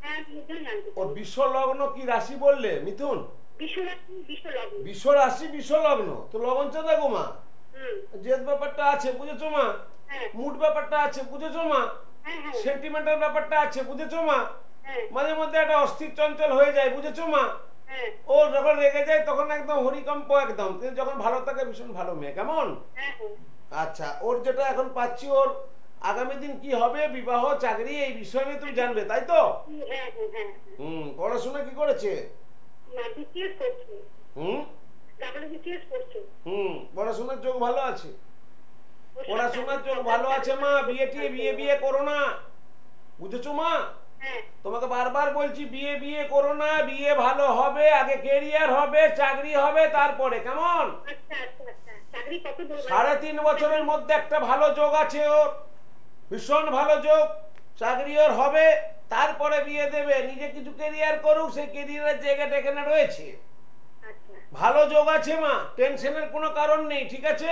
[SPEAKER 3] হ্যাঁ, মিথুন জানতে
[SPEAKER 2] ওর
[SPEAKER 3] চাই।
[SPEAKER 2] বিশ্ব লগ্ন কি রাশি বললে? মিথুন।
[SPEAKER 3] বিশ্বরাত্রি, বিশ্বলগ্ন।
[SPEAKER 2] বিশ্ব রাশি বিশ্ব লগ্ন তো লগন চাঁদা গো মা।
[SPEAKER 3] হুম।
[SPEAKER 2] জেদ ব্যাপারটা আছে বুঝেছো মা,
[SPEAKER 3] হ্যাঁ,
[SPEAKER 2] মুড ব্যাপারটা আছে বুঝেছো মা,
[SPEAKER 3] হ্যাঁ, হ্যাঁ,
[SPEAKER 2] সেন্টিমেন্টাল ব্যাপারটা আছে বুঝেছো মা,
[SPEAKER 3] হ্যাঁ,
[SPEAKER 2] মাঝে মধ্যে একটা অস্থির চঞ্চল হয়ে যায় বুঝেছো মা।
[SPEAKER 3] হ্যাঁ,
[SPEAKER 2] ও যখন রেগে যায় তখন একদম হরিকম্প একদম, কিন্তু যখন ভালো থাকে ভীষণ ভালো মেয়ে। কেমন?
[SPEAKER 3] হ্যাঁ, হ্যাঁ।
[SPEAKER 2] আচ্ছা, ওর যেটা এখন পাচ্ছি, ওর আগামী দিন কি হবে, বিবাহ, চাকরি, এই বিষয় নিয়ে তুমি জানবে তাই তো?
[SPEAKER 3] হ্যাঁ, হ্যাঁ, হ্যাঁ।
[SPEAKER 2] পড়াশোনা কি করেছে?
[SPEAKER 3] মা BCS করছে।
[SPEAKER 2] হুম
[SPEAKER 3] BCS করছে।
[SPEAKER 2] পড়াশোনার যোগ ভালো আছে,
[SPEAKER 3] ওর
[SPEAKER 2] পড়াশোনার যোগ
[SPEAKER 3] সাথে-
[SPEAKER 2] ভালো আছে মা। বিয়ে করো না বুঝেছো মা।
[SPEAKER 3] হ্যাঁ,
[SPEAKER 2] তোমাকে বারবার বলছি বিয়ে করো না, বিয়ে ভালো হবে, আগে কেরিয়ার হবে, চাকরি হবে, তারপরে। কেমন?
[SPEAKER 3] আচ্ছা, আচ্ছা, আচ্ছা। চাকরি কত দূর?
[SPEAKER 2] 3.5 বছরের মধ্যে একটা ভালো যোগ আছে ওর, ভীষণ ভালো যোগ। চাকরি ওর হবে, তারপরে বিয়ে দেবে। নিজে কিছু কেরিয়ার করুক, সেই কেরিয়ারের জায়গাটা এখানে রয়েছে।
[SPEAKER 3] আচ্ছা,
[SPEAKER 2] ভালো যোগ আছে মা, টেনশনের কোনো কারণ নেই, ঠিক আছে?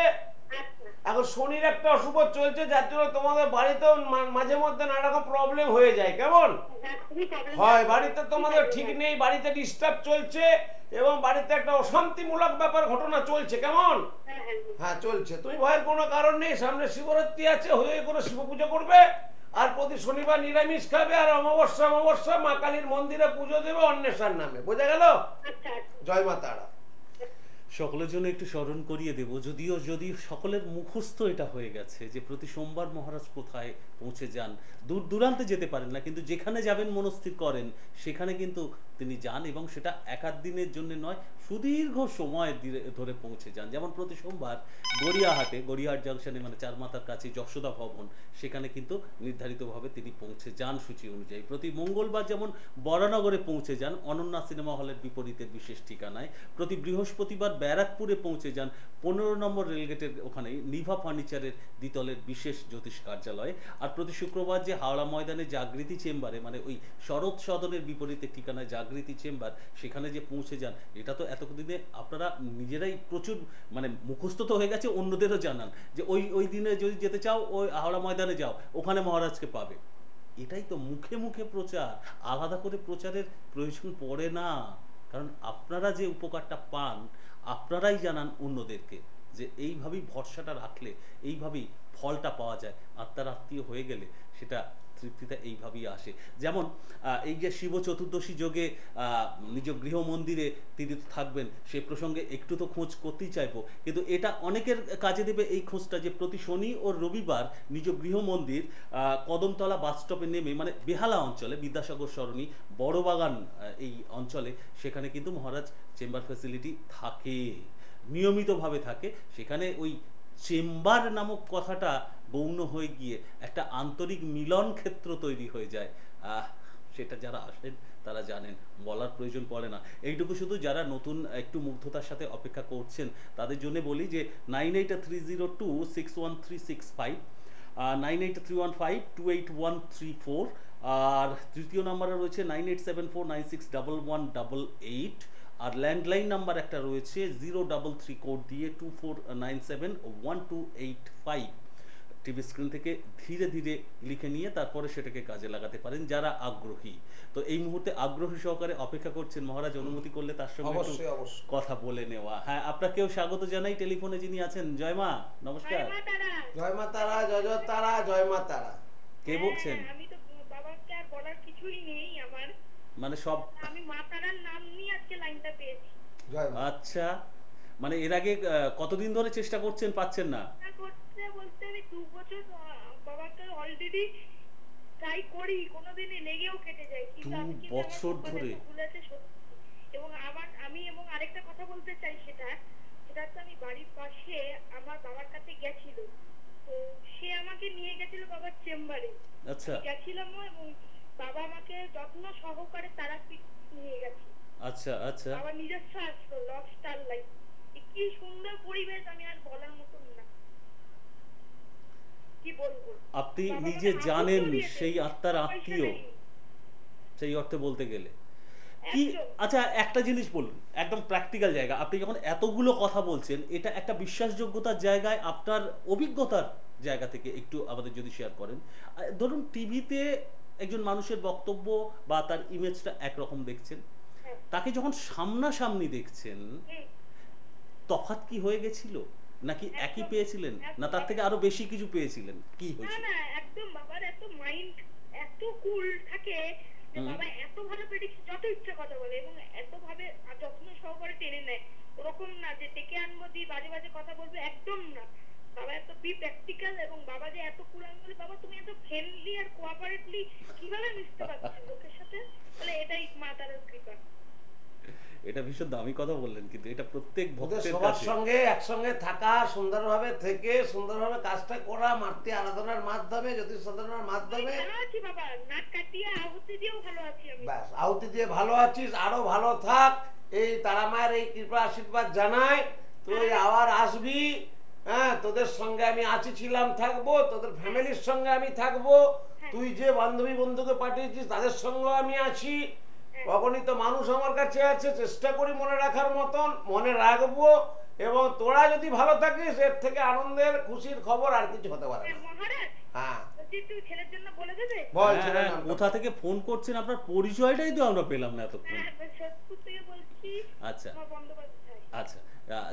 [SPEAKER 3] আচ্ছা।
[SPEAKER 2] এখন শনির একটা অশুভ চলছে, যার জন্য তোমাদের বাড়িতেও মাঝে মধ্যে নানা রকম প্রবলেম হয়ে যায়। কেমন
[SPEAKER 3] হ্যাঁ, খুবই problem
[SPEAKER 2] হয়?
[SPEAKER 3] আছে।
[SPEAKER 2] বাড়িতে তোমাদের ঠিক নেই, বাড়িতে ডিস্টার্ব চলছে এবং বাড়িতে একটা অশান্তিমূলক ব্যাপার ঘটনা চলছে। কেমন?
[SPEAKER 3] হ্যাঁ, হ্যাঁ, হ্যাঁ।
[SPEAKER 2] হ্যাঁ চলছে। তুমি ভয়ের কোনো কারণ নেই, সামনে শিবরাত্রি আছে, হয়ে করে শিব পুজো করবে, আর প্রতি শনিবার নিরামিষ খাবে, আর অমাবস্যা মা কালীর মন্দিরে পুজো দেবে অন্বেষার নামে। বোঝা গেল?
[SPEAKER 3] আচ্ছা, আচ্ছা।
[SPEAKER 2] জয় মা তারা।
[SPEAKER 1] সকলের জন্য একটু স্মরণ করিয়ে দেব, যদি সকলের মুখস্থ এটা হয়ে গেছে যে প্রতি সোমবার মহারাজ কোথায় পৌঁছে যান। দূর দূরান্তে যেতে পারেন না, কিন্তু যেখানে যাবেন মনস্থির করেন সেখানে কিন্তু তিনি যান, এবং সেটা এক আধ দিনের জন্য নয়, সুদীর্ঘ সময় ধরে পৌঁছে যান। যেমন প্রতি সোমবার গড়িয়াহাট জাংশনে, মানে চারমাথার কাছে যশোদা ভবন, সেখানে কিন্তু নির্ধারিতভাবে তিনি পৌঁছে যান সূচি অনুযায়ী। প্রতি মঙ্গলবার যেমন বরানগরে পৌঁছে যান অনন্যা সিনেমা হলের বিপরীতের বিশেষ ঠিকানায়। প্রতি বৃহস্পতিবার ব্যারাকপুরে পৌঁছে যান 15 নম্বর রেলগেটের ওখানে নিভা ফার্নিচারের দ্বিতলের বিশেষ জ্যোতিষ কার্যালয়ে। আর প্রতি শুক্রবার যে হাওড়া ময়দানে জাগৃতি চেম্বারে, মানে ওই শরৎ সদনের বিপরীতে ঠিকানায় জাগৃতি চেম্বার, সেখানে যে পৌঁছে যান, এটা তো এতদিনে আপনারা নিজেরাই প্রচুর মানে মুখস্থ তো হয়ে গেছে, অন্যদেরও জানান যে ওই দিনে যদি যেতে চাও ওই হাওড়া ময়দানে যাও, ওখানে মহারাজকে পাবে। এটাই তো মুখে মুখে প্রচার, আলাদা করে প্রচারের প্রয়োজন পড়ে না। কারণ আপনারা যে উপকারটা পান, আপনারাই জানান অন্যদেরকে যে এইভাবেই ভরসাটা রাখলে এইভাবেই ফলটা পাওয়া যায়। আত্মার আত্মীয় হয়ে গেলে সেটা তৃপ্তিটা এইভাবেই আসে। যেমন এই যে শিব চতুর্দশী যোগে নিজ গৃহ মন্দিরে তিনি থাকবেন, সে প্রসঙ্গে একটু তো খোঁজ করতেই চাইবো, কিন্তু এটা অনেকের কাজে দেবে এই খোঁজটা যে প্রতি শনি ও রবিবার নিজ গৃহ মন্দির কদমতলা বাস স্টপে নেমে, মানে বেহালা অঞ্চলে, বিদ্যাসাগর সরণি, বড়বাগান এই অঞ্চলে, সেখানে কিন্তু মহারাজ চেম্বার ফ্যাসিলিটি থাকে, নিয়মিতভাবে থাকে। সেখানে ওই চেম্বার নামক কথাটা গৌণ হয়ে গিয়ে একটা আন্তরিক মিলন ক্ষেত্র তৈরি হয়ে যায়। সেটা যারা আসেন তারা জানেন, বলার প্রয়োজন পড়ে না। এইটুকু শুধু যারা নতুন একটু মুগ্ধতার সাথে অপেক্ষা করছেন তাদের জন্য বলি যে 9830261365, 9831528134, আর তৃতীয় নাম্বারে রয়েছে 9874961188, আর ল্যান্ডলাইন নাম্বার একটা রয়েছে 033 কোড দিয়ে 24971285। টিভি স্ক্রিন থেকে ধীরে ধীরে লিখে নিয়ে তারপরে সেটাকে কাজে লাগাতে পারেন যারা আগ্রহী। তো এই মুহূর্তে আগ্রহী সহকারে অপেক্ষা করছেন, মহারাজ অনুমতি করলে তার সঙ্গে একটু
[SPEAKER 2] অবশ্যই
[SPEAKER 1] কথা বলে নেওয়া। হ্যাঁ, আপনাকেও স্বাগত জানাই। টেলিফোনে যিনি আছেন, জয় মা, নমস্কার।
[SPEAKER 3] জয় মা তারা।
[SPEAKER 2] জয় মা তারা, জয় জয় তারা, জয় মা তারা।
[SPEAKER 1] কে বলছেন?
[SPEAKER 3] আমি তো বাবাকে আর বলার কিছুই নেই আমার,
[SPEAKER 1] মানে সব,
[SPEAKER 3] আমি মা তারার নাম নিয়ে আজকে লাইনটা পেয়েছি।
[SPEAKER 2] জয় মা।
[SPEAKER 1] আচ্ছা, মানে এর আগে কতদিন ধরে চেষ্টা করছেন, পাচ্ছেন না?
[SPEAKER 3] করতে বলতে আমি 2 বছর বাবাকে অলরেডি ট্রাই করি, কোনোদিনই লেগেও কেটে যায়, কিন্তু
[SPEAKER 1] 2
[SPEAKER 3] আমি কিন্তু
[SPEAKER 1] বছর ধরে?
[SPEAKER 3] ভুল আছে সত্যি। এবং আমি আরেকটা কথা বলতে চাই, সেটা তো আমি বাড়ির পাশে আমার বাবার কাছে গেছিল, তো সে আমাকে নিয়ে গেছিল বাবার চেম্বারে।
[SPEAKER 1] আচ্ছা
[SPEAKER 3] গেছিলাম এবং বাবা আমাকে যত্ন সহকারে তারাপীঠ নিয়ে গেছে।
[SPEAKER 1] আচ্ছা আচ্ছা,
[SPEAKER 3] বাবার নিজস্ব আসলো লভ স্টার লাইফ, কি সুন্দর পরিবেশ, আমি আর বলার মতন না। বলবো?
[SPEAKER 1] আপনি
[SPEAKER 3] বাবা
[SPEAKER 1] নিজে
[SPEAKER 3] মানে
[SPEAKER 1] জানেন
[SPEAKER 3] আদর করিয়েছে,
[SPEAKER 1] সেই আত্মার
[SPEAKER 3] পয়সা
[SPEAKER 1] আত্মীয়,
[SPEAKER 3] নেই।
[SPEAKER 1] সেই অর্থে বলতে গেলে কি।
[SPEAKER 3] একদম।
[SPEAKER 1] আচ্ছা একটা জিনিস বলুন, একদম প্র্যাকটিক্যাল জায়গা, আপনি যখন এতগুলো কথা বলছেন, এটা একটা বিশ্বাসযোগ্যতার জায়গায় আপনার অভিজ্ঞতার জায়গা থেকে একটু আমাদের যদি শেয়ার করেন। ধরুন টিভিতে একজন মানুষের বক্তব্য বা তার ইমেজটা একরকম দেখছেন,
[SPEAKER 3] হ্যাঁ।
[SPEAKER 1] তাকে যখন সামনাসামনি দেখছেন
[SPEAKER 3] হুম।
[SPEAKER 1] তফাৎ কি হয়ে গেছিল, নাকি একই
[SPEAKER 3] একদম,
[SPEAKER 1] পেয়েছিলেন, না তার থেকে আরো বেশি কিছু পেয়েছিলেন, কি
[SPEAKER 3] না
[SPEAKER 1] হয়েছিল?
[SPEAKER 3] না, একদম বাবার এত মাইন্ড, এত কুল থাকে যে
[SPEAKER 1] হুম।
[SPEAKER 3] বাবা এত ভালো প্রেডিকশন, যত ইচ্ছা কথা বলে এবং এত ভাবে যত্ন সহকারে টেনে নেয়। ওরকম না যে ডেকে আনবো দিয়ে বাজে বাজে কথা বলবে, একদম না। বাবা এত বি প্র্যাকটিক্যাল, এবং বাবা যে এত কুল, আমি বলি বাবা তুমি এত ফ্রেন্ডলি আর কোঅপারেটলি কিভাবে মিশতে পারছো লোকের সাথে? বলে এটাই মা তারার কৃপা।
[SPEAKER 1] এটা ভীষণ দামি কথা বললেন, কিন্তু এটা প্রত্যেক
[SPEAKER 2] ওদের
[SPEAKER 1] ভক্তের
[SPEAKER 2] সবার
[SPEAKER 1] কাছে।
[SPEAKER 2] সঙ্গে একসঙ্গে থাকা, সুন্দরভাবে থেকে সুন্দরভাবে কাজটা করা, মাতৃ আরাধনার মাধ্যমে, জ্যোতিষ সাধনার
[SPEAKER 3] আমি
[SPEAKER 2] মাধ্যমে।
[SPEAKER 3] ভালো আছি বাবা, নাক কাটিয়ে আহুতি দিয়েও ভালো আছি আমি।
[SPEAKER 2] ব্যাস, আহুতি দিয়ে ভালো আছিস, আরো ভালো থাক, এই তারা মায়ের এই কৃপা আশীর্বাদ জানাই। তুই আবার আসবি, হ্যাঁ, তোদের সঙ্গে আমি আছি, ছিলাম, থাকবো, তোদের ফ্যামিলির সঙ্গে আমি থাকবো। তুই যে বান্ধবী বন্ধুকে পাঠিয়েছিস তাদের সঙ্গে আমি আছি। অগণিত মানুষ আমার কাছে আছে, চেষ্টা করি মনে রাখার মতন, মনে রাখবো। এবং তোরা যদি ভালো থাকিস, এর থেকে আনন্দের খুশির খবর আর কিছু হতে পারে না।
[SPEAKER 3] মহারাজ,
[SPEAKER 2] হ্যাঁ,
[SPEAKER 3] বলছি তুই ছেলের জন্য বলে দেবে?
[SPEAKER 2] বল
[SPEAKER 1] হ্যাঁ,
[SPEAKER 2] ছেলের
[SPEAKER 1] হ্যাঁ,
[SPEAKER 2] নামটা।
[SPEAKER 1] কোথা থেকে ফোন করছেন, আপনার পরিচয়টাই তো আমরা পেলাম না এতক্ষণ।
[SPEAKER 3] হ্যাঁ, সোদপুর থেকে বলছি।
[SPEAKER 1] আচ্ছা
[SPEAKER 3] আমার বন্দ্যোপাধ্যায়।
[SPEAKER 1] আচ্ছা,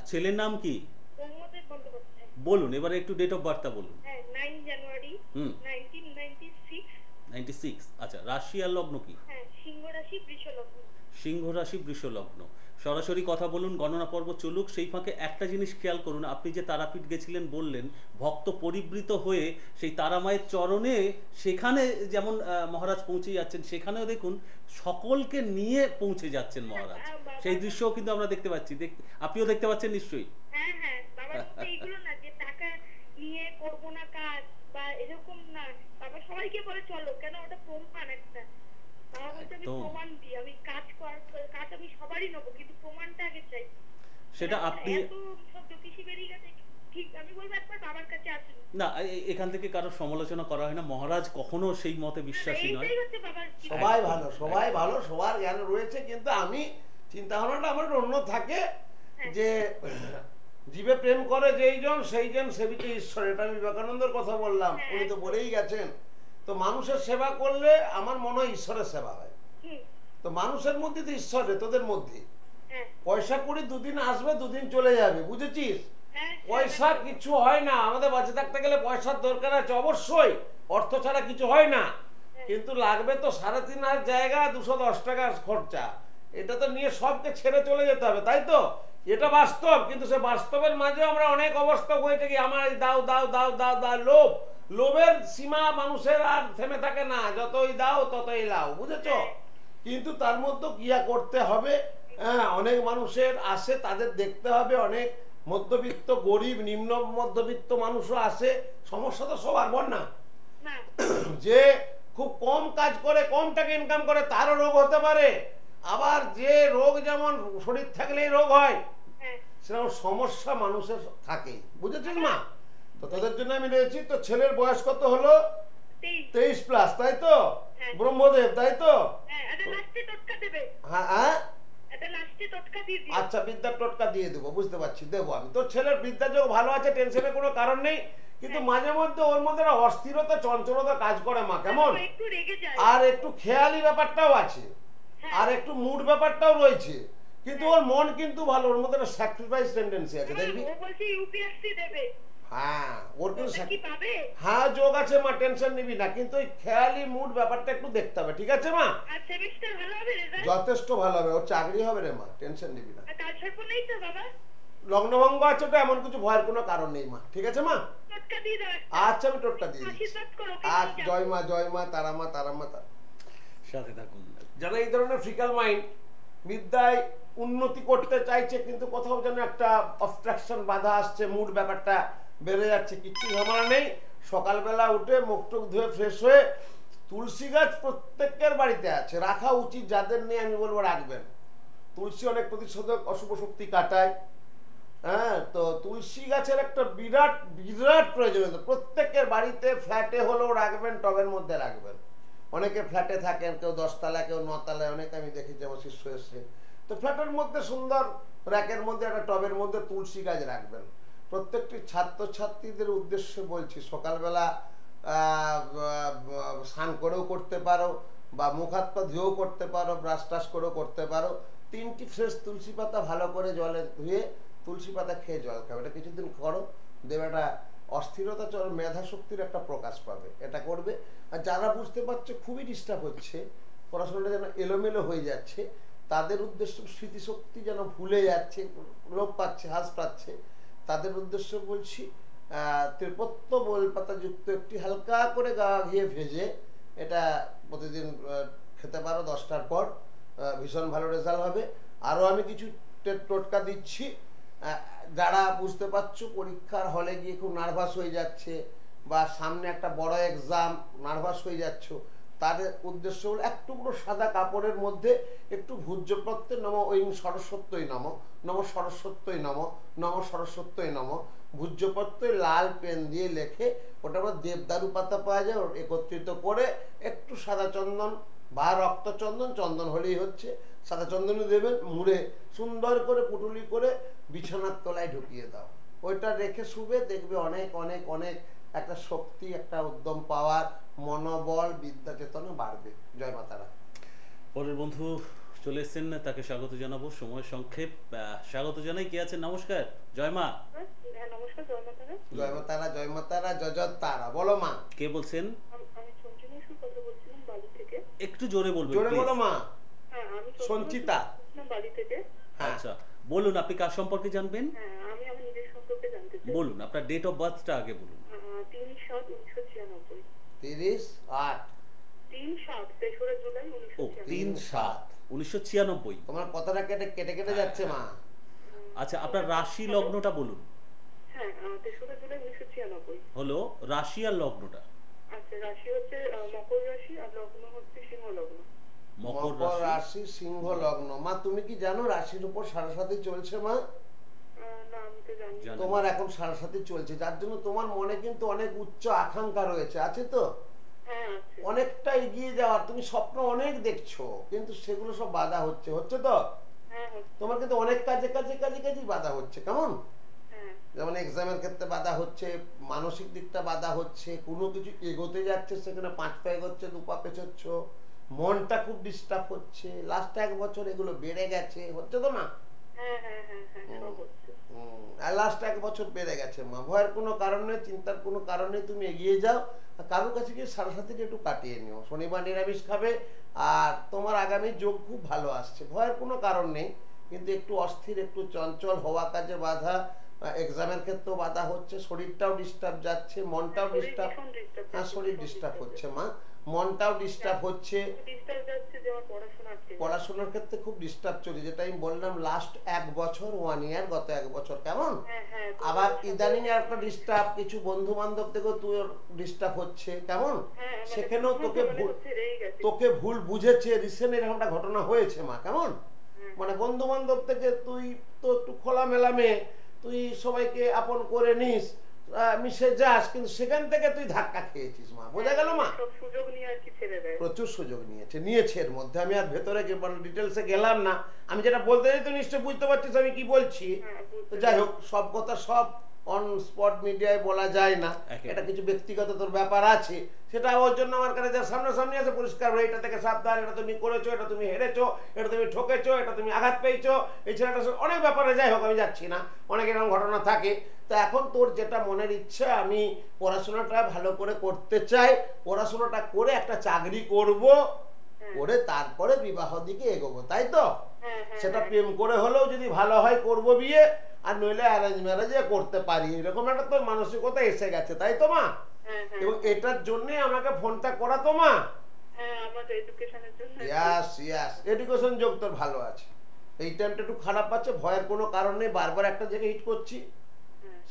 [SPEAKER 1] ছেলের নাম কি
[SPEAKER 3] প্রমোদের বন্দ্যোপাধ্যায়।
[SPEAKER 1] বলুন, এবারে একটু ডেট অফ বার্থটা বলুন।
[SPEAKER 3] হ্যাঁ, 9 জানুয়ারি
[SPEAKER 1] হুম।
[SPEAKER 3] 1996।
[SPEAKER 1] 96। আচ্ছা, রাশি আর লগ্ন কি?
[SPEAKER 3] হ্যাঁ, সিংহ রাশি, বৃষ লগ্ন।
[SPEAKER 1] সিংহ রাশি, বৃষ লগ্ন। সরাসরি কথা বলুন, গণনা পর্ব চলুক। সেই ফাঁকে একটা জিনিস খেয়াল করুন, আপনি যে তারাপীঠ গেছিলেন বললেন, ভক্ত পরিবৃত হয়ে সেই তারামায়ের চরণে, সেখানে যেমন মহারাজ পৌঁছে যাচ্ছেন, সেখানেও দেখুন সকলকে নিয়ে পৌঁছে যাচ্ছেন মহারাজ। সেই দৃশ্যও কিন্তু আমরা দেখতে পাচ্ছি, আপনিও দেখতে পাচ্ছেন নিশ্চয়ই।
[SPEAKER 3] হ্যাঁ হ্যাঁ, বাবার মধ্যে এইগুলো না যে টাকা নিয়ে করবো না কাজ বা এরকম না। বাবা সবাইকে বলে চলো, কেন ওটা প্রমাণ একটা। বাবা বলছে আমি প্রমাণ দিই, আমি কাজ আমি সবারই নেবো, কিন্তু প্রমাণটা আগে চাই।
[SPEAKER 1] সেটা আপনি
[SPEAKER 3] এত সব জ্যোতিষী বেরিয়ে গেছে, ঠিক আমি বলবো একবার বাবার কাছে আসুন
[SPEAKER 1] না, এখান থেকে কারো সমালোচনা করা হয় না, মহারাজ কখনো সেই মতে বিশ্বাসী নয়।
[SPEAKER 3] এইটাই হচ্ছে বাবার
[SPEAKER 2] সবাই ভালো, সবাই ভালো, সবার জ্ঞান রয়েছে, কিন্তু আমি চিন্তা ভাবনাটা আমার অন্য থাকে যে জীবে প্রেম করে যেইজন সেইজন সেবিকে ঈশ্বর। এটা আমি বিবেকানন্দের কথা বললাম, উনি তো বলেই গেছেন। তো মানুষের সেবা করলে আমার মনে হয় ঈশ্বরের সেবা হয়। তো মানুষের মধ্যে তো ঈশ্বর রে, তোদের মধ্যে পয়সা করি দুদিন আসবে, দুদিন চলে যাবে, বুঝেছিস? পয়সা কিছু হয় না, আমাদের বাঁচে থাকতে গেলে পয়সার দরকার আছে অবশ্যই, অর্থ ছাড়া কিছু হয় না। কিন্তু লাগবে তো 3,500 জায়গা, 210 টাকা খরচা, এটা তো নিয়ে সবকে ছেড়ে চলে যেতে হবে, তাই তো? এটা বাস্তব। কিন্তু সে বাস্তবের মাঝে আমরা অনেক অবস্থা হয়েছে কি, আমার এই দাও দাও দাও দাও দাও, লোভ, লোভের সীমা মানুষের আর থেমে থাকে না, যতই দাও ততই লাও, বুঝেছো? কিন্তু তার মধ্যে ক্রিয়া করতে হবে। হ্যাঁ, অনেক মানুষের আসে, তাদের দেখতে হবে। অনেক মধ্যবিত্ত, গরিব, নিম্ন মধ্যবিত্ত মানুষও আসে। সমস্যা তো সবার, বল না? যে খুব কম কাজ করে, কম টাকা ইনকাম করে, তারও রোগ হতে পারে। আবার যে রোগ, যেমন শরীর থাকলেই রোগ হয়, সেরকম সমস্যা মানুষের থাকেই, বুঝেছিস মা? তো তাদের জন্য আমি রয়েছি। তো ছেলের বয়স কত হলো? 23+, তাই তো? ব্রহ্মদেব, তাই তো? হ্যাঁ, আচ্ছা, বিদ্যার টোটকা দিয়ে দেবো, বুঝতে পারছি, দেবো আমি। তোর ছেলের বিদ্যা যোগ ভালো আছে, টেনশনের কোনো কারণ নেই। কিন্তু মাঝে মধ্যে ওর মধ্যে একটা অস্থিরতা, চঞ্চলতা কাজ করে মা, কেমন? আর একটু খেয়ালি ব্যাপারটাও আছে, আর একটু মুড ব্যাপারটাও রয়েছে। কিন্তু ওর মন কিন্তু ভালো, ওর মধ্যে একটা স্যাক্রিফাইস টেন্ডেন্সি আছে, দেখবি? হ্যাঁ, ওর কিন্তু হ্যাঁ যোগ আছে মা, টেনশন নিবি না। কিন্তু ওই খেয়ালি মুড ব্যাপারটা একটু দেখতে হবে, ঠিক আছে মা? যথেষ্ট ভালো হবে, ওর চাকরি হবে রে মা, টেনশন নিবি না। লগ্নভঙ্গ আছে তো, এমন কিছু ভয়ের কোনো কারণ নেই মা, ঠিক আছে মা? আচ্ছা, আমি টোটকা দিয়ে দিচ্ছি। আচ্ছা, জয় মা, জয় মা, তারা মা, তারা মা, তারা
[SPEAKER 1] সাথে থাকুন।
[SPEAKER 2] যারা এই ধরনের ফিকাল মাইন্ড, বিদ্যায় উন্নতি করতে চাইছে কিন্তু কোথাও যেন একটা অবস্ট্রাকশন, বাধা আসছে, মুড ব্যাপারটা বেড়ে যাচ্ছে, কিচ্ছু ঝামেলা নেই। সকালবেলা উঠে মুখ টুক ধুয়ে ফ্রেশ হয়ে, তুলসী গাছ প্রত্যেকের বাড়িতে আছে, রাখা উচিত। যাদের নেই আমি বলবো রাখবেন। তুলসী অনেক প্রতিষেধক, অশুভ শক্তি কাটায়। হ্যাঁ, তো তুলসী গাছের একটা বিরাট বিরাট প্রয়োজনীয়তা। প্রত্যেকের বাড়িতে ফ্ল্যাটে হলেও রাখবেন, টবের মধ্যে রাখবেন। অনেকে ফ্ল্যাটে থাকেন, কেউ 10 তলা, কেউ 9 তলায়, অনেকে আমি দেখেছি আমার শিষ্য এসছে। তো ফ্ল্যাটের মধ্যে সুন্দর র্যাকের মধ্যে একটা টবের মধ্যে তুলসী গাছ রাখবেন। প্রত্যেকটি ছাত্রছাত্রীদের উদ্দেশ্যে বলছি, সকালবেলা স্নান করেও করতে পারো, বা মুখ হাত পা ধুয়েও করতে পারো, ব্রাশ টাশ করেও করতে পারো। 3টি ফ্রেশ তুলসী পাতা ভালো করে জলে ধুয়ে তুলসী পাতা খেয়ে জল খাবে। এটা কিছুদিন করো, দেবে একটা অস্থিরতা চল, মেধা শক্তির একটা প্রকাশ পাবে। এটা করবে। আর যারা বুঝতে পারছে খুবই ডিস্টার্ব হচ্ছে, পড়াশোনাটা যেন এলোমেলো হয়ে যাচ্ছে, তাদের উদ্দেশ্য স্মৃতিশক্তি যেন ভুলে যাচ্ছে, লোপ পাচ্ছে, হ্রাস পাচ্ছে, তাদের উদ্দেশ্য বলছি ত্রিপত্য বেলপাতা যুক্ত একটি হালকা করে গা ঘিয়ে ভেজে এটা প্রতিদিন খেতে পারো 10টার পর। ভীষণ ভালো রেজাল্ট হবে। আরও আমি কিছু টোটকা দিচ্ছি। যারা বুঝতে পারছো পরীক্ষার হলে গিয়ে খুব নার্ভাস হয়ে যাচ্ছে, বা সামনে একটা বড় এক্সাম, নার্ভাস হয়ে যাচ্ছ, তাদের উদ্দেশ্য হলো এক টুকরো সাদা কাপড়ের মধ্যে একটু ভূজ্যপ্রত্যয় নম ঐং সরস্বত্যই নম, নম সরস্বত্যই নম, নম সরস্বত্যই নম, ভূজ্যপ্রত্যয় লাল পেন দিয়ে লেখে, ওটা আবার দেবদারু পাতা পাওয়া যায়, একত্রিত করে একটু সাদা চন্দন বা রক্তচন্দন, চন্দন হলেই হচ্ছে, সাদা চন্দনই দেবেন, মুড়ে সুন্দর করে পুটুলি করে বিছানার তলায় ঢুকিয়ে দাও। ওইটা রেখে শুবে, দেখবে অনেক অনেক অনেক একটা শক্তি, একটা উদ্যম পাওয়ার, মনোবল, বিদ্যা চেতনা বাড়বে। জয় মাতারা।
[SPEAKER 1] পরের বন্ধু চলে এসেছেন, তাকে স্বাগত জানাবো। সময় সংক্ষেপ, স্বাগত জানাই। কে আছেন? নমস্কার। জয় মা।
[SPEAKER 3] হ্যাঁ, নমস্কার। জয় মাতারা।
[SPEAKER 2] জয় মাতারা, জয় মাতারা, জয় জয় তারা। বলো মা।
[SPEAKER 1] কে বলছেন?
[SPEAKER 3] আমি চঞ্চনী কথা বলছিলাম বালি থেকে।
[SPEAKER 1] একটু জোরে বলবেন
[SPEAKER 2] জোরে বলো মা।
[SPEAKER 3] হ্যাঁ, আমি
[SPEAKER 2] সঞ্চিতা।
[SPEAKER 3] বালি থেকে।
[SPEAKER 1] আচ্ছা, বলুন আপনি কার সম্পর্কে জানবেন?
[SPEAKER 3] হ্যাঁ, আমি আমার নিজের সম্পর্কে জানতে চাই।
[SPEAKER 1] বলুন, আপনার ডেট অফ বার্থটা আগে বলুন।
[SPEAKER 3] 3/7/1996।
[SPEAKER 2] 30/8।
[SPEAKER 3] 3/7 জুলাই
[SPEAKER 1] ও
[SPEAKER 3] 1996।
[SPEAKER 1] 3/7/1996।
[SPEAKER 2] তোমার কথাটা কেটে কেটে কেটে যাচ্ছে মা।
[SPEAKER 1] আচ্ছা, আপনার রাশি লগ্নটা বলুন।
[SPEAKER 3] হ্যাঁ, 3 জুলাই 1996।
[SPEAKER 1] হলো রাশি আর লগ্নটা।
[SPEAKER 3] আচ্ছা, রাশি হচ্ছে মকর রাশি আর লগ্ন হচ্ছে সিংহ লগ্ন।
[SPEAKER 1] মকর
[SPEAKER 2] মকর
[SPEAKER 1] রাশি।
[SPEAKER 2] রাশি, সিংহ লগ্ন। মা তুমি কি জানো রাশির উপর সাড়ে চলছে মা?
[SPEAKER 3] না, আমি তো জানি না।
[SPEAKER 1] জানি।
[SPEAKER 2] তোমার এখন সাড়ে চলছে, যার জন্য তোমার মনে কিন্তু অনেক উচ্চ আকাঙ্ক্ষা রয়েছে, আছে তো?
[SPEAKER 3] হ্যাঁ, আছে।
[SPEAKER 2] অনেকটা এগিয়ে যাওয়ার, তুমি স্বপ্ন অনেক দেখছো, কিন্তু সেগুলো সব বাধা হচ্ছে, হচ্ছে তো?
[SPEAKER 3] হ্যাঁ, হচ্ছে।
[SPEAKER 2] তোমার কিন্তু অনেক কাজে কাজে কাজে কাজেই বাধা হচ্ছে, কেমন?
[SPEAKER 3] হ্যাঁ,
[SPEAKER 2] যেমন এক্সামের ক্ষেত্রে বাধা হচ্ছে, মানসিক দিকটা বাধা হচ্ছে, কোনো কিছু এগোতে যাচ্ছে সেখানে 5 পা এগোচ্ছে, 2 পা পেছোচ্ছ, মনটা খুব ডিস্টার্ব হচ্ছে, লাস্ট 1 বছর এগুলো বেড়ে গেছে, হচ্ছে তো না?
[SPEAKER 3] হ্যাঁ, হ্যাঁ, হ্যাঁ, হ্যাঁ, সব হচ্ছে।
[SPEAKER 2] আর লাস্ট 1 বছর বেড়ে গেছে মা। ভয়ের কোনো কারণ নেই, চিন্তার কোনো কারণ নেই, তুমি এগিয়ে যাও। আর কারোর কাছে গিয়ে সাথে একটু কাটিয়ে নিও, শনিবার নিরামিষ খাবে। আর তোমার আগামী যোগ খুব ভালো আসছে, ভয়ের কোনো কারণ নেই, কিন্তু একটু অস্থির, একটু চঞ্চল হওয়া, কাজে বাধা, এক্সামের ক্ষেত্রেও বাধা হচ্ছে, শরীরটাও ডিস্টার্ব যাচ্ছে, মনটাও ডিস্টার্ব। হ্যাঁ, শরীর ডিস্টার্ব হচ্ছে মা, মনটাও ডিস্টার্ব হচ্ছে, পড়াশোনার ক্ষেত্রে খুব ডিস্টার্ব চলছে, যেটা আমি বললাম লাস্ট 1 বছর, 1 ইয়ার, গত 1 বছর, কেমন? আবার ইদানিং একটা ডিস্টার্ব, কিছু বন্ধু বান্ধব থেকেও তুই ডিস্টার্ব হচ্ছে, কেমন? সেখানেও তোকে ভুল বুঝেছে, রিসেন্ট এরকমটা ঘটনা হয়েছে মা, কেমন? মানে বন্ধু বান্ধব থেকে তুই তো একটু খোলামেলা মেয়ে, তুই সবাইকে আপন করে নিস, মিশে যাস, কিন্তু সেখান থেকে তুই ধাক্কা খেয়েছিস মা, বোঝা গেল মা? প্রচুর সুযোগ নিয়েছে এর মধ্যে। আমি আর ভেতরে ডিটেলসে গেলাম না, আমি যেটা বলতে চাই তো নিশ্চয় বুঝতে পারছিস আমি কি বলছি। তো যাই হোক, সব কথা সব অন স্পট মিডিয়ায় বলা যায় না, এটা কিছু ব্যক্তিগত তোর ব্যাপার আছে, সেটা ওর জন্য আমার কাছে যা সামনাসামনি আছে পরিষ্কার হয়ে, এটা থেকে সাবধান, এটা তুমি করেছো, এটা তুমি হেরেছো, এটা তুমি ঠকেছো, এটা তুমি আঘাত পেয়েছো, এই ছেলেটা অনেক ব্যাপারে, যাই হোক আমি যাচ্ছি না, অনেক এরকম ঘটনা থাকে। তো এখন তোর যেটা মনের ইচ্ছা, আমি পড়াশোনাটা ভালো করে করতে চাই, পড়াশোনাটা করে একটা চাকরি করব, করে তারপরে বিবাহ দিকে এগোবো, তাই তো? সেটা প্রেম করে হলেও যদি ভালো হয় করব বিয়ে, আর নইলে অ্যারেঞ্জ ম্যারেজে করতে পারি, এরকম একটা তোর মানসিকতা এসে গেছে, তাই তো মা? এবং এটার জন্য আমাকে ফোনটা করা তো মা? এডুকেশন যোগ তোর ভালো আছে, এই টাইমটা একটু খারাপ আছে, ভয়ের কোনো কারণ নেই, বারবার একটা জায়গায় হিট করছি।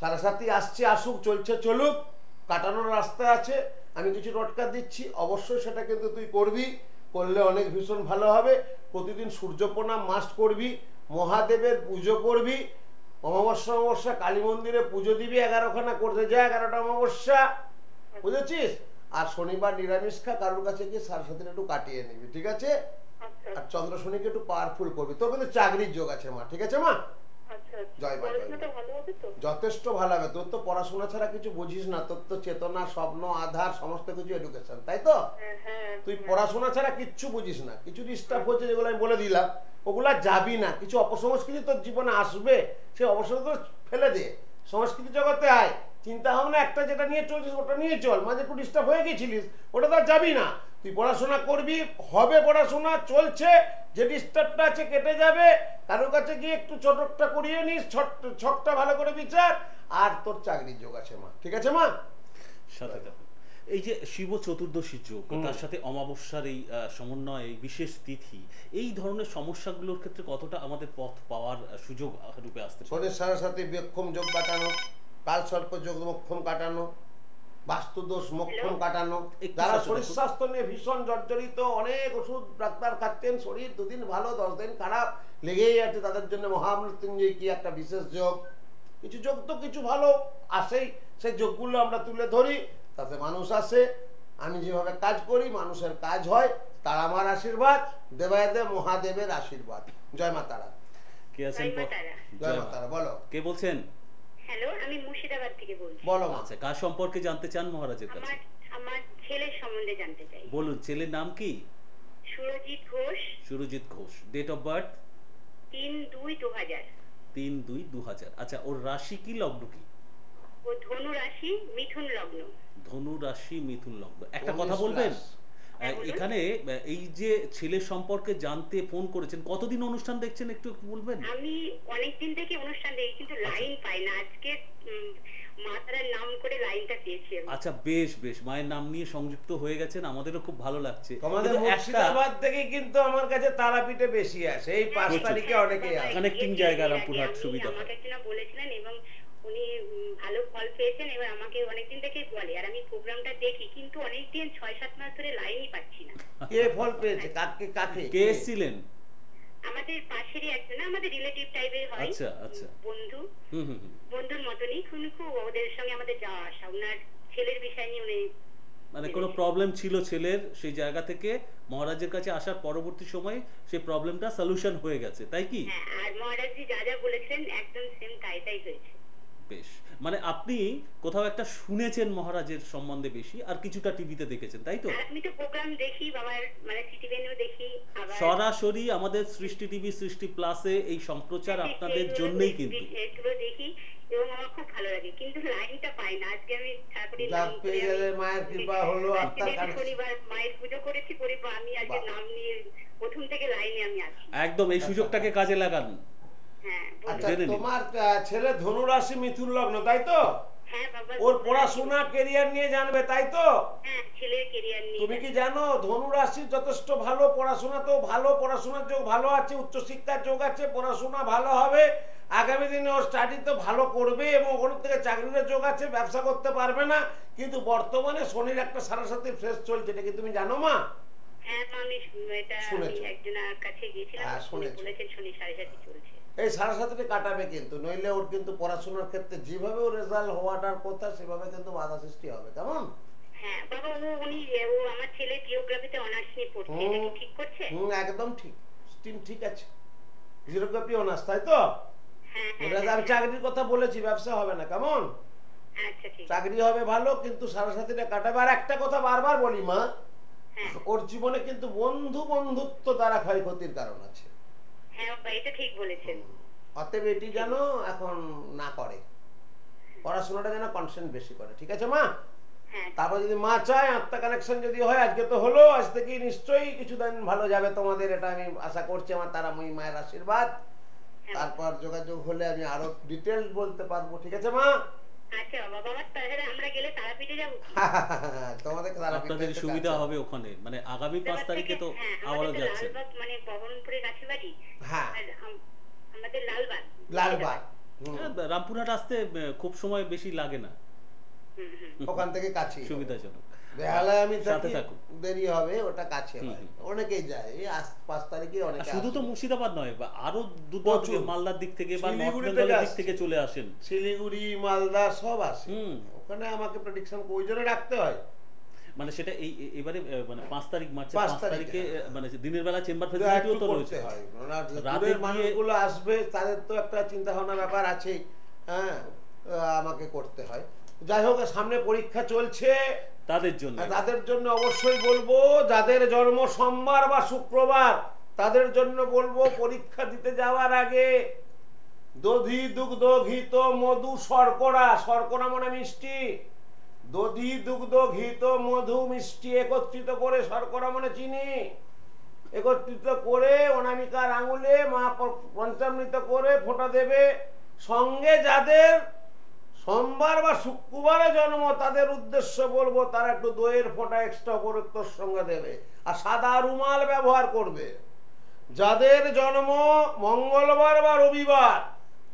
[SPEAKER 2] সারাসাথী আসছে, আসুক, চলছে চলুক, কাটানোর রাস্তা আছে, আমি কিছু রটকা দিচ্ছি, অবশ্যই সেটা কিন্তু তুই করবি, করলে অনেক ভীষণ ভালো হবে। প্রতিদিন সূর্য প্রণাম মাস্ট করবি, মহাদেবের পুজো করবি, অমাবস্যা অমাবস্যা কালী মন্দিরে পুজো দিবি 11খানা করতে যা, 11টা অমাবস্যা, বুঝেছিস? আর শনিবার নিরামিষ খা, কারোর কাছে গিয়ে সরস্বতীর একটু কাটিয়ে নিবি, ঠিক আছে?
[SPEAKER 3] আচ্ছা
[SPEAKER 2] আর চন্দ্র শনিকে একটু পাওয়ারফুল করবি। তোর কিন্তু চাকরির যোগ আছে মা, ঠিক আছে মা?
[SPEAKER 3] আচ্ছা
[SPEAKER 2] জয় মা, জয় মা।
[SPEAKER 3] পড়াশোনাটা ভালো হবে তো?
[SPEAKER 2] যথেষ্ট ভালো হবে। তোর তো পড়াশোনা ছাড়া কিছু বুঝিস না, তোর তো চেতনা, স্বপ্ন, আধার সমস্ত কিছু এডুকেশন, তাই তো?
[SPEAKER 3] হ্যাঁ হ্যাঁ
[SPEAKER 2] তুই পড়াশোনা ছাড়া কিচ্ছু বুঝিস না। কিছু ডিস্টার্ব হচ্ছে যেগুলো আমি বলে দিলাম, ওগুলা যাবি না। কিছু অপসংস্কৃতি তোর জীবনে আসবে, সেই অপসংস্কৃতি ফেলে দে, সংস্কৃতি জগতে আয়। চিন্তা ভাবনা একটা যেটা নিয়ে চলছিস ওটা নিয়ে চল। মাঝে একটু ডিস্টার্ব হয়ে গেছিলিস, ওটা তো আর যাবি না। তুই পড়াশোনা করবি, হবে, পড়াশোনা চলছে, যে ডিস্টার্বটা আছে কেটে যাবে। কারোর কাছে গিয়ে একটু চটকটা করিয়ে নিস, ছকটা ভালো করে বিচার, আর তোর চাকরির যোগ আছে মা, ঠিক আছে মা?
[SPEAKER 1] সাথে থাকুন। এই যে শিব চতুর্দশীর যোগ, তার সাথে অমাবস্যার এই সমন্বয়, এই বিশেষ তিথি, এই ধরনের সমস্যাগুলোর ক্ষেত্রে কতটা আমাদের পথ পাওয়ার সুযোগ রূপে আসতে পারে?
[SPEAKER 2] শনির সাড়ে সাথে বেক্ষম যোগ কাটানো, কাল সর্প যোগ মোক্ষম কাটানো, বাস্তুদোষ মোক্ষম কাটানো।
[SPEAKER 1] একটু
[SPEAKER 2] যারা
[SPEAKER 1] সচেতন
[SPEAKER 2] শরীর
[SPEAKER 1] থাকুন।
[SPEAKER 2] স্বাস্থ্য নিয়ে ভীষণ জর্জরিত, অনেক ওষুধ ডাক্তার খাচ্ছেন, শরীর 2 দিন ভালো 10 দিন খারাপ লেগেই আছে, তাদের জন্য মহামৃত্যুঞ্জয় কি একটা বিশেষ যোগ। কিছু যোগ তো কিছু ভালো আসেই, সেই যোগগুলো আমরা তুলে ধরি, তাতে মানুষ আসে। আমি যেভাবে কাজ করি মানুষের কাজ হয়, তার আমার আশীর্বাদ, দেবায়দে মহাদেবের আশীর্বাদ। জয় মা তারা।
[SPEAKER 1] কে আছেন?
[SPEAKER 3] জয় মা তারা।
[SPEAKER 2] জয় মা তারা। বলো
[SPEAKER 1] কে বলছেন?
[SPEAKER 3] হ্যালো, আমি মুর্শিদাবাদ থেকে বলছি।
[SPEAKER 2] বলো মা।
[SPEAKER 1] আচ্ছা, কার সম্পর্কে জানতে চান মহারাজের কাছে?
[SPEAKER 3] আমার আমার ছেলের সম্বন্ধে জানতে চাই।
[SPEAKER 1] বলুন, ছেলের নাম কি?
[SPEAKER 3] Surajit Ghosh,
[SPEAKER 1] Surajit Ghosh. Date of birth?
[SPEAKER 3] 3/2/2000।
[SPEAKER 1] 3/2/2000। আচ্ছা, ওর রাশি কি, লগ্ন কি?
[SPEAKER 3] ও ধনু রাশি, মিথুন লগ্ন।
[SPEAKER 1] ধনু রাশি, মিথুন লগ্ন। একটা
[SPEAKER 2] 19
[SPEAKER 1] কথা বলবেন,
[SPEAKER 2] plus।
[SPEAKER 3] হ্যাঁ, বলুন।
[SPEAKER 1] এখানে এই যে ছেলের সম্পর্কে জানতে ফোন করেছেন, কতদিন অনুষ্ঠান দেখছেন একটু একটু বলবেন?
[SPEAKER 3] আমি অনেকদিন থেকে অনুষ্ঠান দেখি, কিন্তু লাইন পাই না। আজকে মা তারার নাম করে লাইনটা পেয়েছি আমি।
[SPEAKER 1] আচ্ছা, বেশ বেশ, মায়ের নাম নিয়ে সংযুক্ত হয়ে গেছেন, আমাদেরও খুব ভালো লাগছে।
[SPEAKER 2] তোমাদের
[SPEAKER 1] কিন্তু একটা
[SPEAKER 2] মুর্শিদাবাদ থেকে কিন্তু আমার কাছে তারাপীঠে বেশি আসে, এই 5
[SPEAKER 1] প্রচুর।
[SPEAKER 2] তারিখে অনেকেই আসে।
[SPEAKER 1] Connecting জায়গা রামপুরহাট সুবিধা হয়।
[SPEAKER 3] আমাকে একজন বলেছিলেন এবং উনি ভালো ফল পেয়েছেন, এবার আমাকে অনেকদিন থেকেই বলে। আর আমি প্রোগ্রামটা দেখি, কিন্তু অনেকদিন 6-7 মাস ধরে লাইনই পাচ্ছি না।
[SPEAKER 2] কে ফল পেয়েছে, কাকে কাকে?
[SPEAKER 1] কে এসেছিলেন?
[SPEAKER 3] আমাদের পাশেরই একজন, আমাদের রিলেটিভ টাইপের হয়।
[SPEAKER 1] আচ্ছা, আচ্ছা।
[SPEAKER 3] বন্ধু,
[SPEAKER 1] হুম হুম হুম।
[SPEAKER 3] বন্ধুর মতনই। উনি খুব, ওদের সঙ্গে আমাদের যাওয়া আসা। ওনার ছেলের বিষয় নিয়ে উনি
[SPEAKER 1] মানে কোনো প্রবলেম ছিল ছেলের, সেই জায়গা থেকে মহারাজের কাছে আসার পরবর্তী সময়ে সেই প্রবলেমটা সলিউশন হয়ে গেছে, তাই কি?
[SPEAKER 3] হ্যাঁ, আর মহারাজজি যা যা বলেছেন একদম সেম তাই হয়েছে।
[SPEAKER 1] বেশ, মানে আপনি কোথাও একটা শুনেছেন মহারাজের সম্বন্ধে বেশি, আর কিছুটা টিভিতে দেখেছেন, তাই তো?
[SPEAKER 3] আর আমি তো প্রোগ্রাম দেখি বাবার, মানে সিটিভেনও দেখি। আবার
[SPEAKER 1] সরাসরি আমাদের সৃষ্টি টিভি, সৃষ্টি প্লাসে এই সম্প্রচার আপনাদের জন্যই কিন্তু।
[SPEAKER 3] এগুলো দেখি এবং আমার খুব ভালো লাগে, কিন্তু লাইনটা পাই না। আজকে আমি ঠাকুরের
[SPEAKER 2] যাক,
[SPEAKER 3] নাম করে
[SPEAKER 2] পেয়ে গেলে মায়ের কৃপা হলো,
[SPEAKER 3] আজকে
[SPEAKER 2] আত্মার
[SPEAKER 3] যেহেতু
[SPEAKER 2] কাছে।
[SPEAKER 3] শনিবার মায়ের পুজো করেছি, আমি আজকে
[SPEAKER 2] বাহ।
[SPEAKER 3] নাম নিয়ে প্রথম থেকে লাইনে আমি আছি।
[SPEAKER 1] একদম এই সুযোগটাকে কাজে লাগান।
[SPEAKER 3] হ্যাঁ
[SPEAKER 2] আচ্ছা,
[SPEAKER 1] জেনে নিন।
[SPEAKER 2] তোমার ছেলে ধনু রাশি মিথুন লগ্ন, তাই তো?
[SPEAKER 3] হ্যাঁ বাবা।
[SPEAKER 2] ওর পড়াশোনা কেরিয়ার নিয়ে জানবে, তাই তো?
[SPEAKER 3] হ্যাঁ, ছেলের কেরিয়ার নিয়ে।
[SPEAKER 2] তুমি কি জানো ধনু রাশি যথেষ্ট ভালো, পড়াশোনা তো ভালো, পড়াশোনার যোগ ভালো আছে, উচ্চশিক্ষার যোগ আছে, পড়াশোনা ভালো হবে, আগামী দিনে ও স্টাডি তো ভালো করবে এবং ওখান থেকে চাকরির যোগ আছে, ব্যবসা করতে পারবে না। কিন্তু বর্তমানে শনির একটা সারাসাতি ফ্রেশ চলছে, এটা কি তুমি জানো মা?
[SPEAKER 3] হ্যাঁ মা, আমি এটা আমি
[SPEAKER 2] শুনেছো?
[SPEAKER 3] একজনের কাছে গিয়েছিলাম,
[SPEAKER 2] হ্যাঁ,
[SPEAKER 3] উনি
[SPEAKER 2] শুনেছো।
[SPEAKER 3] বলেছেন শনি 7.5 চলছে।
[SPEAKER 2] এই সারাসাতিটা কাটাবে কিন্তু, নইলে ওর কিন্তু পড়াশোনার ক্ষেত্রে যেভাবে ওর রেজাল্ট হওয়াটার কথা সেভাবে কিন্তু বাধা সৃষ্টি হবে, কেমন?
[SPEAKER 3] হ্যাঁ বাবা, ও আমার ছেলে জিওগ্রাফিতে অনার্স নিয়ে পড়ছে, এটা কি ঠিক করছে?
[SPEAKER 2] একদম ঠিক, স্ট্রিম ঠিক আছে, জিওগ্রাফি অনার্স, তাই তো?
[SPEAKER 3] হ্যাঁ
[SPEAKER 2] ওটা
[SPEAKER 3] হ্যাঁ
[SPEAKER 2] আমি চাকরির কথা বলেছি, ব্যবসা হবে না, কেমন?
[SPEAKER 3] আচ্ছা ঠিক।
[SPEAKER 2] চাকরি হবে ভালো, কিন্তু সারাসাতিটা কাটাবে। আর একটা কথা বারবার বলি মা,
[SPEAKER 3] হ্যাঁ
[SPEAKER 2] ওর জীবনে কিন্তু বন্ধুত্ব দ্বারা ক্ষয়ক্ষতির কারণ আছে।
[SPEAKER 3] হ্যাঁ বাবা, এটা ঠিক বলেছেন।
[SPEAKER 2] অতএব এটি যেন এখন না করে, পড়াশোনাটা যেন কনসেন্ট বেশি করে, ঠিক আছে মা?
[SPEAKER 3] হ্যাঁ
[SPEAKER 2] তারপর যদি মা চায়, আত্মা কানেকশন যদি হয়, আজকে তো হলো, আজ থেকে নিশ্চয়ই কিছুদিন ভালো যাবে তোমাদের, এটা আমি আশা করছি, আমার তারাময়ী মায়ের আশীর্বাদ।
[SPEAKER 3] হ্যাঁ।
[SPEAKER 2] তারপর যোগাযোগ হলে আমি আরো ডিটেলস বলতে পারবো, ঠিক আছে মা?
[SPEAKER 3] আচ্ছা বাবা, তাহলে আমরা গেলে তারাপীঠে যাবো।
[SPEAKER 2] তোমাদের
[SPEAKER 1] আপনাদের সুবিধা হবে ওখানে, মানে আগামী 5 তারিখে তো
[SPEAKER 3] হ্যাঁ,
[SPEAKER 1] আবারও
[SPEAKER 3] আমাদের তো
[SPEAKER 1] যাচ্ছে।
[SPEAKER 3] লালবাগ, মানে বহরমপুরের কাছে বাড়ি।
[SPEAKER 2] হ্যাঁ,
[SPEAKER 3] আর আমাদের লালবাগ।
[SPEAKER 2] লালবাগ।
[SPEAKER 1] হ্যাঁ, রামপুরহাট আসতে খুব সময় বেশি লাগে না,
[SPEAKER 3] হুম হুম।
[SPEAKER 2] ওখান থেকে কাছে।
[SPEAKER 1] সুবিধাজনক।
[SPEAKER 2] বেহালায় আমি
[SPEAKER 1] সাথে
[SPEAKER 2] থাকি,
[SPEAKER 1] থাকুন।
[SPEAKER 2] দেরি হবে, ওটা কাছে
[SPEAKER 1] হুম,
[SPEAKER 2] হয়,
[SPEAKER 1] হুম।
[SPEAKER 2] অনেকেই যায়, এই 5 তারিখে
[SPEAKER 1] আর
[SPEAKER 2] অনেকে
[SPEAKER 1] শুধু তো
[SPEAKER 2] আসবে।
[SPEAKER 1] মুর্শিদাবাদ নয়, বা আরো দূর
[SPEAKER 2] প্রচুর।
[SPEAKER 1] মালদার দিক থেকে বা নর্থ
[SPEAKER 2] শিলিগুড়ি
[SPEAKER 1] বেঙ্গলের
[SPEAKER 2] থেকে
[SPEAKER 1] দিক থেকে
[SPEAKER 2] আসছে।
[SPEAKER 1] চলে আসেন।
[SPEAKER 2] শিলিগুড়ি, মালদা সব আসে।
[SPEAKER 1] হুম।
[SPEAKER 2] ওখানে আমাকে প্রেডিকশন ওই জন্য রাখতে হয়।
[SPEAKER 1] মানে সেটা এবারে মানে 5 তারিখ, মার্চের
[SPEAKER 2] 5
[SPEAKER 1] 5 তারিখে
[SPEAKER 2] তারিখে,
[SPEAKER 1] মানে দিনের বেলা চেম্বার
[SPEAKER 2] তো
[SPEAKER 1] ফেসিলিটিও
[SPEAKER 2] একটু
[SPEAKER 1] তো
[SPEAKER 2] করতে
[SPEAKER 1] রয়েছে।
[SPEAKER 2] হয়, কেননা
[SPEAKER 1] রাতে
[SPEAKER 2] দূরের
[SPEAKER 1] গিয়ে
[SPEAKER 2] মানুষগুলো আসবে, তাদের তো একটা চিন্তা ভাবনা ব্যাপার আছেই, হ্যাঁ, আমাকে করতে হয়। যাই হোক, সামনে পরীক্ষা চলছে,
[SPEAKER 1] তাদের জন্য
[SPEAKER 2] তাদের জন্য অবশ্যই বলবো, যাদের জন্ম সোমবার বা শুক্রবার, তাদের জন্য বলবো পরীক্ষা দিতে যাওয়ার আগে দধি, দুগ্ধ, ঘিত, মধু, শর্করা, শর্করা মানে মিষ্টি, দধি, দুগ্ধ, ঘিত, মধু, মিষ্টি একত্রিত করে, শর্করা মানে চিনি, একত্রিত করে অনামিকার আঙুলে মা পঞ্চামৃত করে ফোঁটা দেবে। সঙ্গে যাদের সোমবার বা শুক্রবারে জন্ম, তাদের উদ্দেশ্য বলবো তারা একটু দইয়ের ফোঁটা এক্সট্রা উপরোক্তর সঙ্গে দেবে, আর সাদা রুমাল ব্যবহার করবে। যাদের জন্ম মঙ্গলবার বা রবিবার,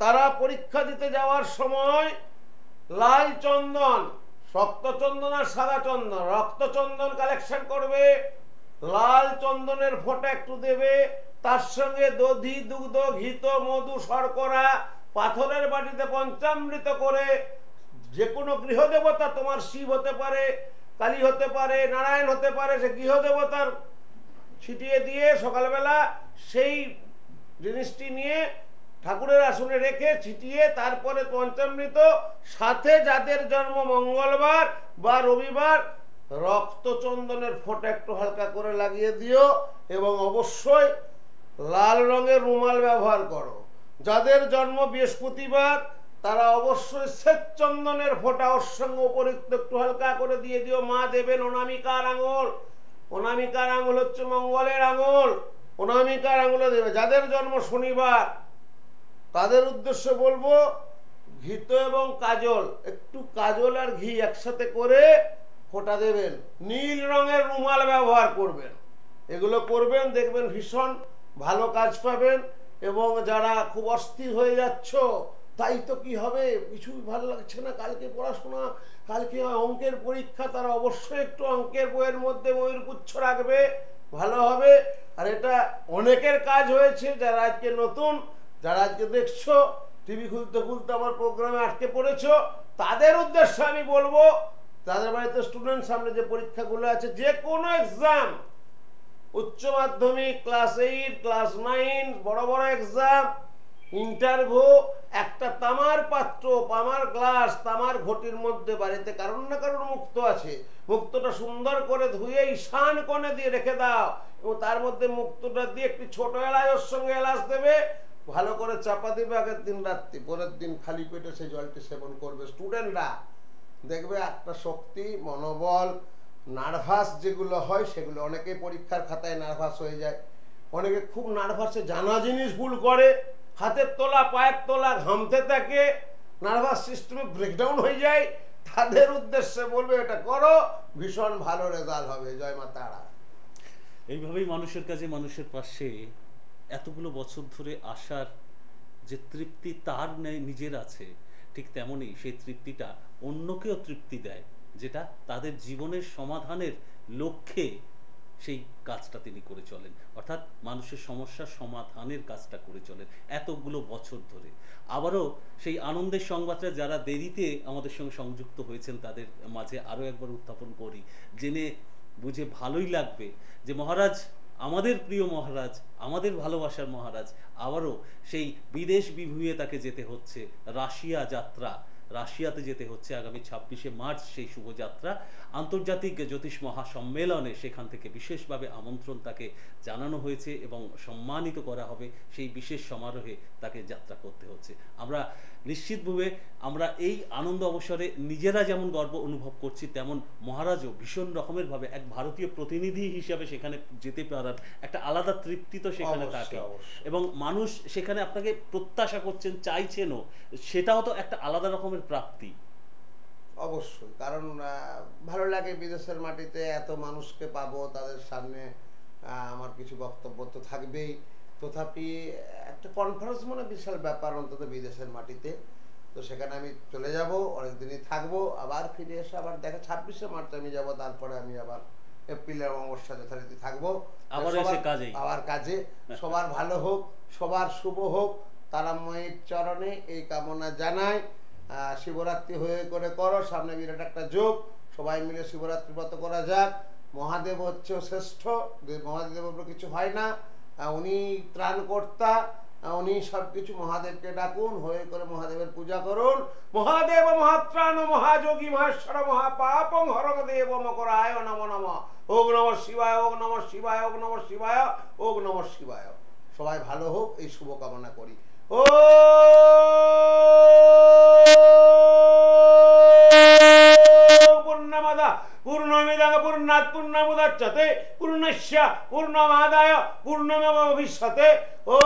[SPEAKER 2] তারা পরীক্ষা দিতে যাওয়ার সময় লাল চন্দন, রক্তচন্দন আর সাদা চন্দন, রক্তচন্দন কালেকশন করবে, লাল চন্দনের ফোঁটা একটু দেবে, তার সঙ্গে দধি, দুগ্ধ, ঘিত, মধু, শর্করা পাথরের বাটিতে পঞ্চামৃত করে, যে কোনো গৃহদেবতা, তোমার শিব হতে পারে, কালী হতে পারে, নারায়ণ হতে পারে, সে গৃহদেবতার ছিটিয়ে দিয়ে সকালবেলা সেই জিনিসটি নিয়ে ঠাকুরের আসনে রেখে ছিটিয়ে, তারপরে পঞ্চামৃত, সাথে যাদের জন্ম মঙ্গলবার বা রবিবার, রক্তচন্দনের ফোঁটা একটু হালকা করে লাগিয়ে দিও, এবং অবশ্যই লাল রঙের রুমাল ব্যবহার করো। যাদের জন্ম বৃহস্পতিবার, তারা অবশ্যই শ্বেত চন্দনের ফোঁটা ওর সঙ্গে উপরিক্ত একটু হালকা করে দিয়ে দিও। মা দেবেন অনামিকার আঙুল, অনামিকার আঙুল হচ্ছে মঙ্গলের আঙুল, অনামিকার আঙুলে দেবে। যাদের জন্ম শনিবার, তাদের উদ্দেশ্যে বলবো ঘিত এবং কাজল, একটু কাজল আর ঘি একসাথে করে ফোঁটা দেবেন, নীল রঙের রুমাল ব্যবহার করবেন। এগুলো করবেন, দেখবেন ভীষণ ভালো কাজ পাবেন। এবং যারা খুব অস্থির হয়ে যাচ্ছ, তাই তো কি হবে, কিছুই ভালো লাগছে না, কালকে পড়াশোনা, কালকে অঙ্কের পরীক্ষা, তারা অবশ্যই একটু অঙ্কের বইয়ের মধ্যে ময়ূরপুচ্ছ রাখবে, ভালো হবে। আর এটা অনেকের কাজ হয়েছে, যারা আজকে নতুন, যারা আজকে দেখছো, টিভি খুলতে খুলতে আমার প্রোগ্রামে আটকে পড়েছো, তাদের উদ্দেশ্যে আমি বলবো, তাদের বাড়িতে স্টুডেন্ট, সামনে যে পরীক্ষাগুলো আছে, যে কোনো এক্সাম, উচ্চ মাধ্যমিক, ক্লাস 8, ক্লাস 9, বড় বড় এক্সাম, ইন্টারভিউ, একটা তামার পাত্র, তামার গ্লাস, তামার ঘটির মধ্যে বাড়িতে কারণ না কারণ মুক্ত আছে, মুক্তটা সুন্দর করে ধুয়ে ঈশান কোণে দিয়ে রেখে দাও, এবং তার মধ্যে মুক্তটা দিয়ে একটি ছোট এলাচ, ওর সঙ্গে এলাচ দেবে, ভালো করে চাপা দেবে আগের দিন রাত্রি, পরের দিন খালি পেটে সেই জলটি সেবন করবে। স্টুডেন্টরা দেখবে একটা শক্তি, মনোবল, নার্ভাস যেগুলো হয় সেগুলো, অনেকে পরীক্ষার খাতায় নার্ভাস হয়ে যায়, অনেকে খুব নার্ভাসে জানা জিনিস ভুল করে, হাতের তোলা, পায়ের তোলা, ঘামতে থাকে, নার্ভাস সিস্টেমে ব্রেকডাউন হয়ে যায়, তাদের উদ্দেশ্যে বলবে এটা করো, ভীষণ ভালো রেজাল্ট হবে। জয় মা তারা।
[SPEAKER 1] এইভাবেই মানুষের কাছে, মানুষের পাশে এতগুলো বছর ধরে আসার যে তৃপ্তি তার নিজের আছে, ঠিক তেমনই সেই তৃপ্তিটা অন্যকেও তৃপ্তি দেয়, যেটা তাদের জীবনের সমাধানের লক্ষ্যে সেই কাজটা তিনি করে চলেন, অর্থাৎ মানুষের সমস্যার সমাধানের কাজটা করে চলেন এতগুলো বছর ধরে। আবারও সেই আনন্দের সংবাদটা যারা দেরিতে আমাদের সঙ্গে সংযুক্ত হয়েছেন, তাদের মাঝে আরও একবার উত্থাপন করি, জেনে বুঝে ভালোই লাগবে যে মহারাজ, আমাদের প্রিয় মহারাজ, আমাদের ভালোবাসার মহারাজ, আবারও সেই বিদেশ বিভুঁইয়ে তাকে যেতে হচ্ছে, রাশিয়া যাত্রা, রাশিয়াতে যেতে হচ্ছে আগামী 26শে মার্চ, সেই শুভযাত্রা, আন্তর্জাতিক জ্যোতিষ মহাসম্মেলনে, সেখান থেকে বিশেষভাবে আমন্ত্রণ তাকে জানানো হয়েছে এবং সম্মানিত করা হবে, সেই বিশেষ সমারোহে তাকে যাত্রা করতে হচ্ছে। আমরা নিশ্চিতভাবে আমরা এই আনন্দ অবসরে নিজেরা যেমন গর্ব অনুভব করছি, তেমন মহারাজও ভীষণ রকমেরভাবে এক ভারতীয় প্রতিনিধি হিসাবে সেখানে যেতে পারার একটা আলাদা তৃপ্তি তো সেখানে থাকে, এবং মানুষ সেখানে আপনাকে প্রত্যাশা করছেন, চাইছেনও, সেটাও তো একটা আলাদা রকমের প্রাপ্তি।
[SPEAKER 2] অবশ্যই, কারণ ভালো লাগে বিদেশের মাটিতে এত মানুষকে পাবো, তাদের সামনে আমার কিছু বক্তব্য তো থাকবেই, তথাপি একটা কনফারেন্স মানে বিশাল ব্যাপার, অন্তত বিদেশের মাটিতে। তো তো সেখানে আমি চলে যাব, অনেকদিনই থাকবো, আবার ফিরে এসে আবার দেখা 26শে মার্চ আমি যাব, তারপরে আমি আবার এপ্রিলের অমাবস্যা যথারীতি থাকবো,
[SPEAKER 1] আবার
[SPEAKER 2] সবার-
[SPEAKER 1] এসে কাজেই।
[SPEAKER 2] আবার কাজে। সবার ভালো হোক, সবার শুভ হোক, তারাময়ের চরণে এই কামনা জানাই। শিবরাত্রি হয়ে করে করো, সামনে বিরাট একটা যোগ, সবাই মিলে শিবরাত্রি ব্রত করা যাক। মহাদেব হচ্ছে শ্রেষ্ঠ, মহাদেবের উপর কিছু হয় না, উনি ত্রাণকর্তা, উনি সব কিছু। মহাদেবকে ডাকুন, হয়ে করে মহাদেবের পূজা করুন। মহাদেব মহাত্রাণ মহাযোগী মহেশ্বর মহাপাপং হরং দেব মকরায় নম নম। ওগ নম শিবায়, ওগ নম শিবায়, ওগ নম শিবায়, ওগ নম শিবায়। সবাই ভালো হোক এই শুভকামনা করি। ও পূর্ণমাদা পূর্ণমিদং পূর্ণাৎ পূর্ণমুদচ্যতে পূর্ণস্য পূর্ণমাদায় পূর্ণমেবাবশিষ্যতে। ও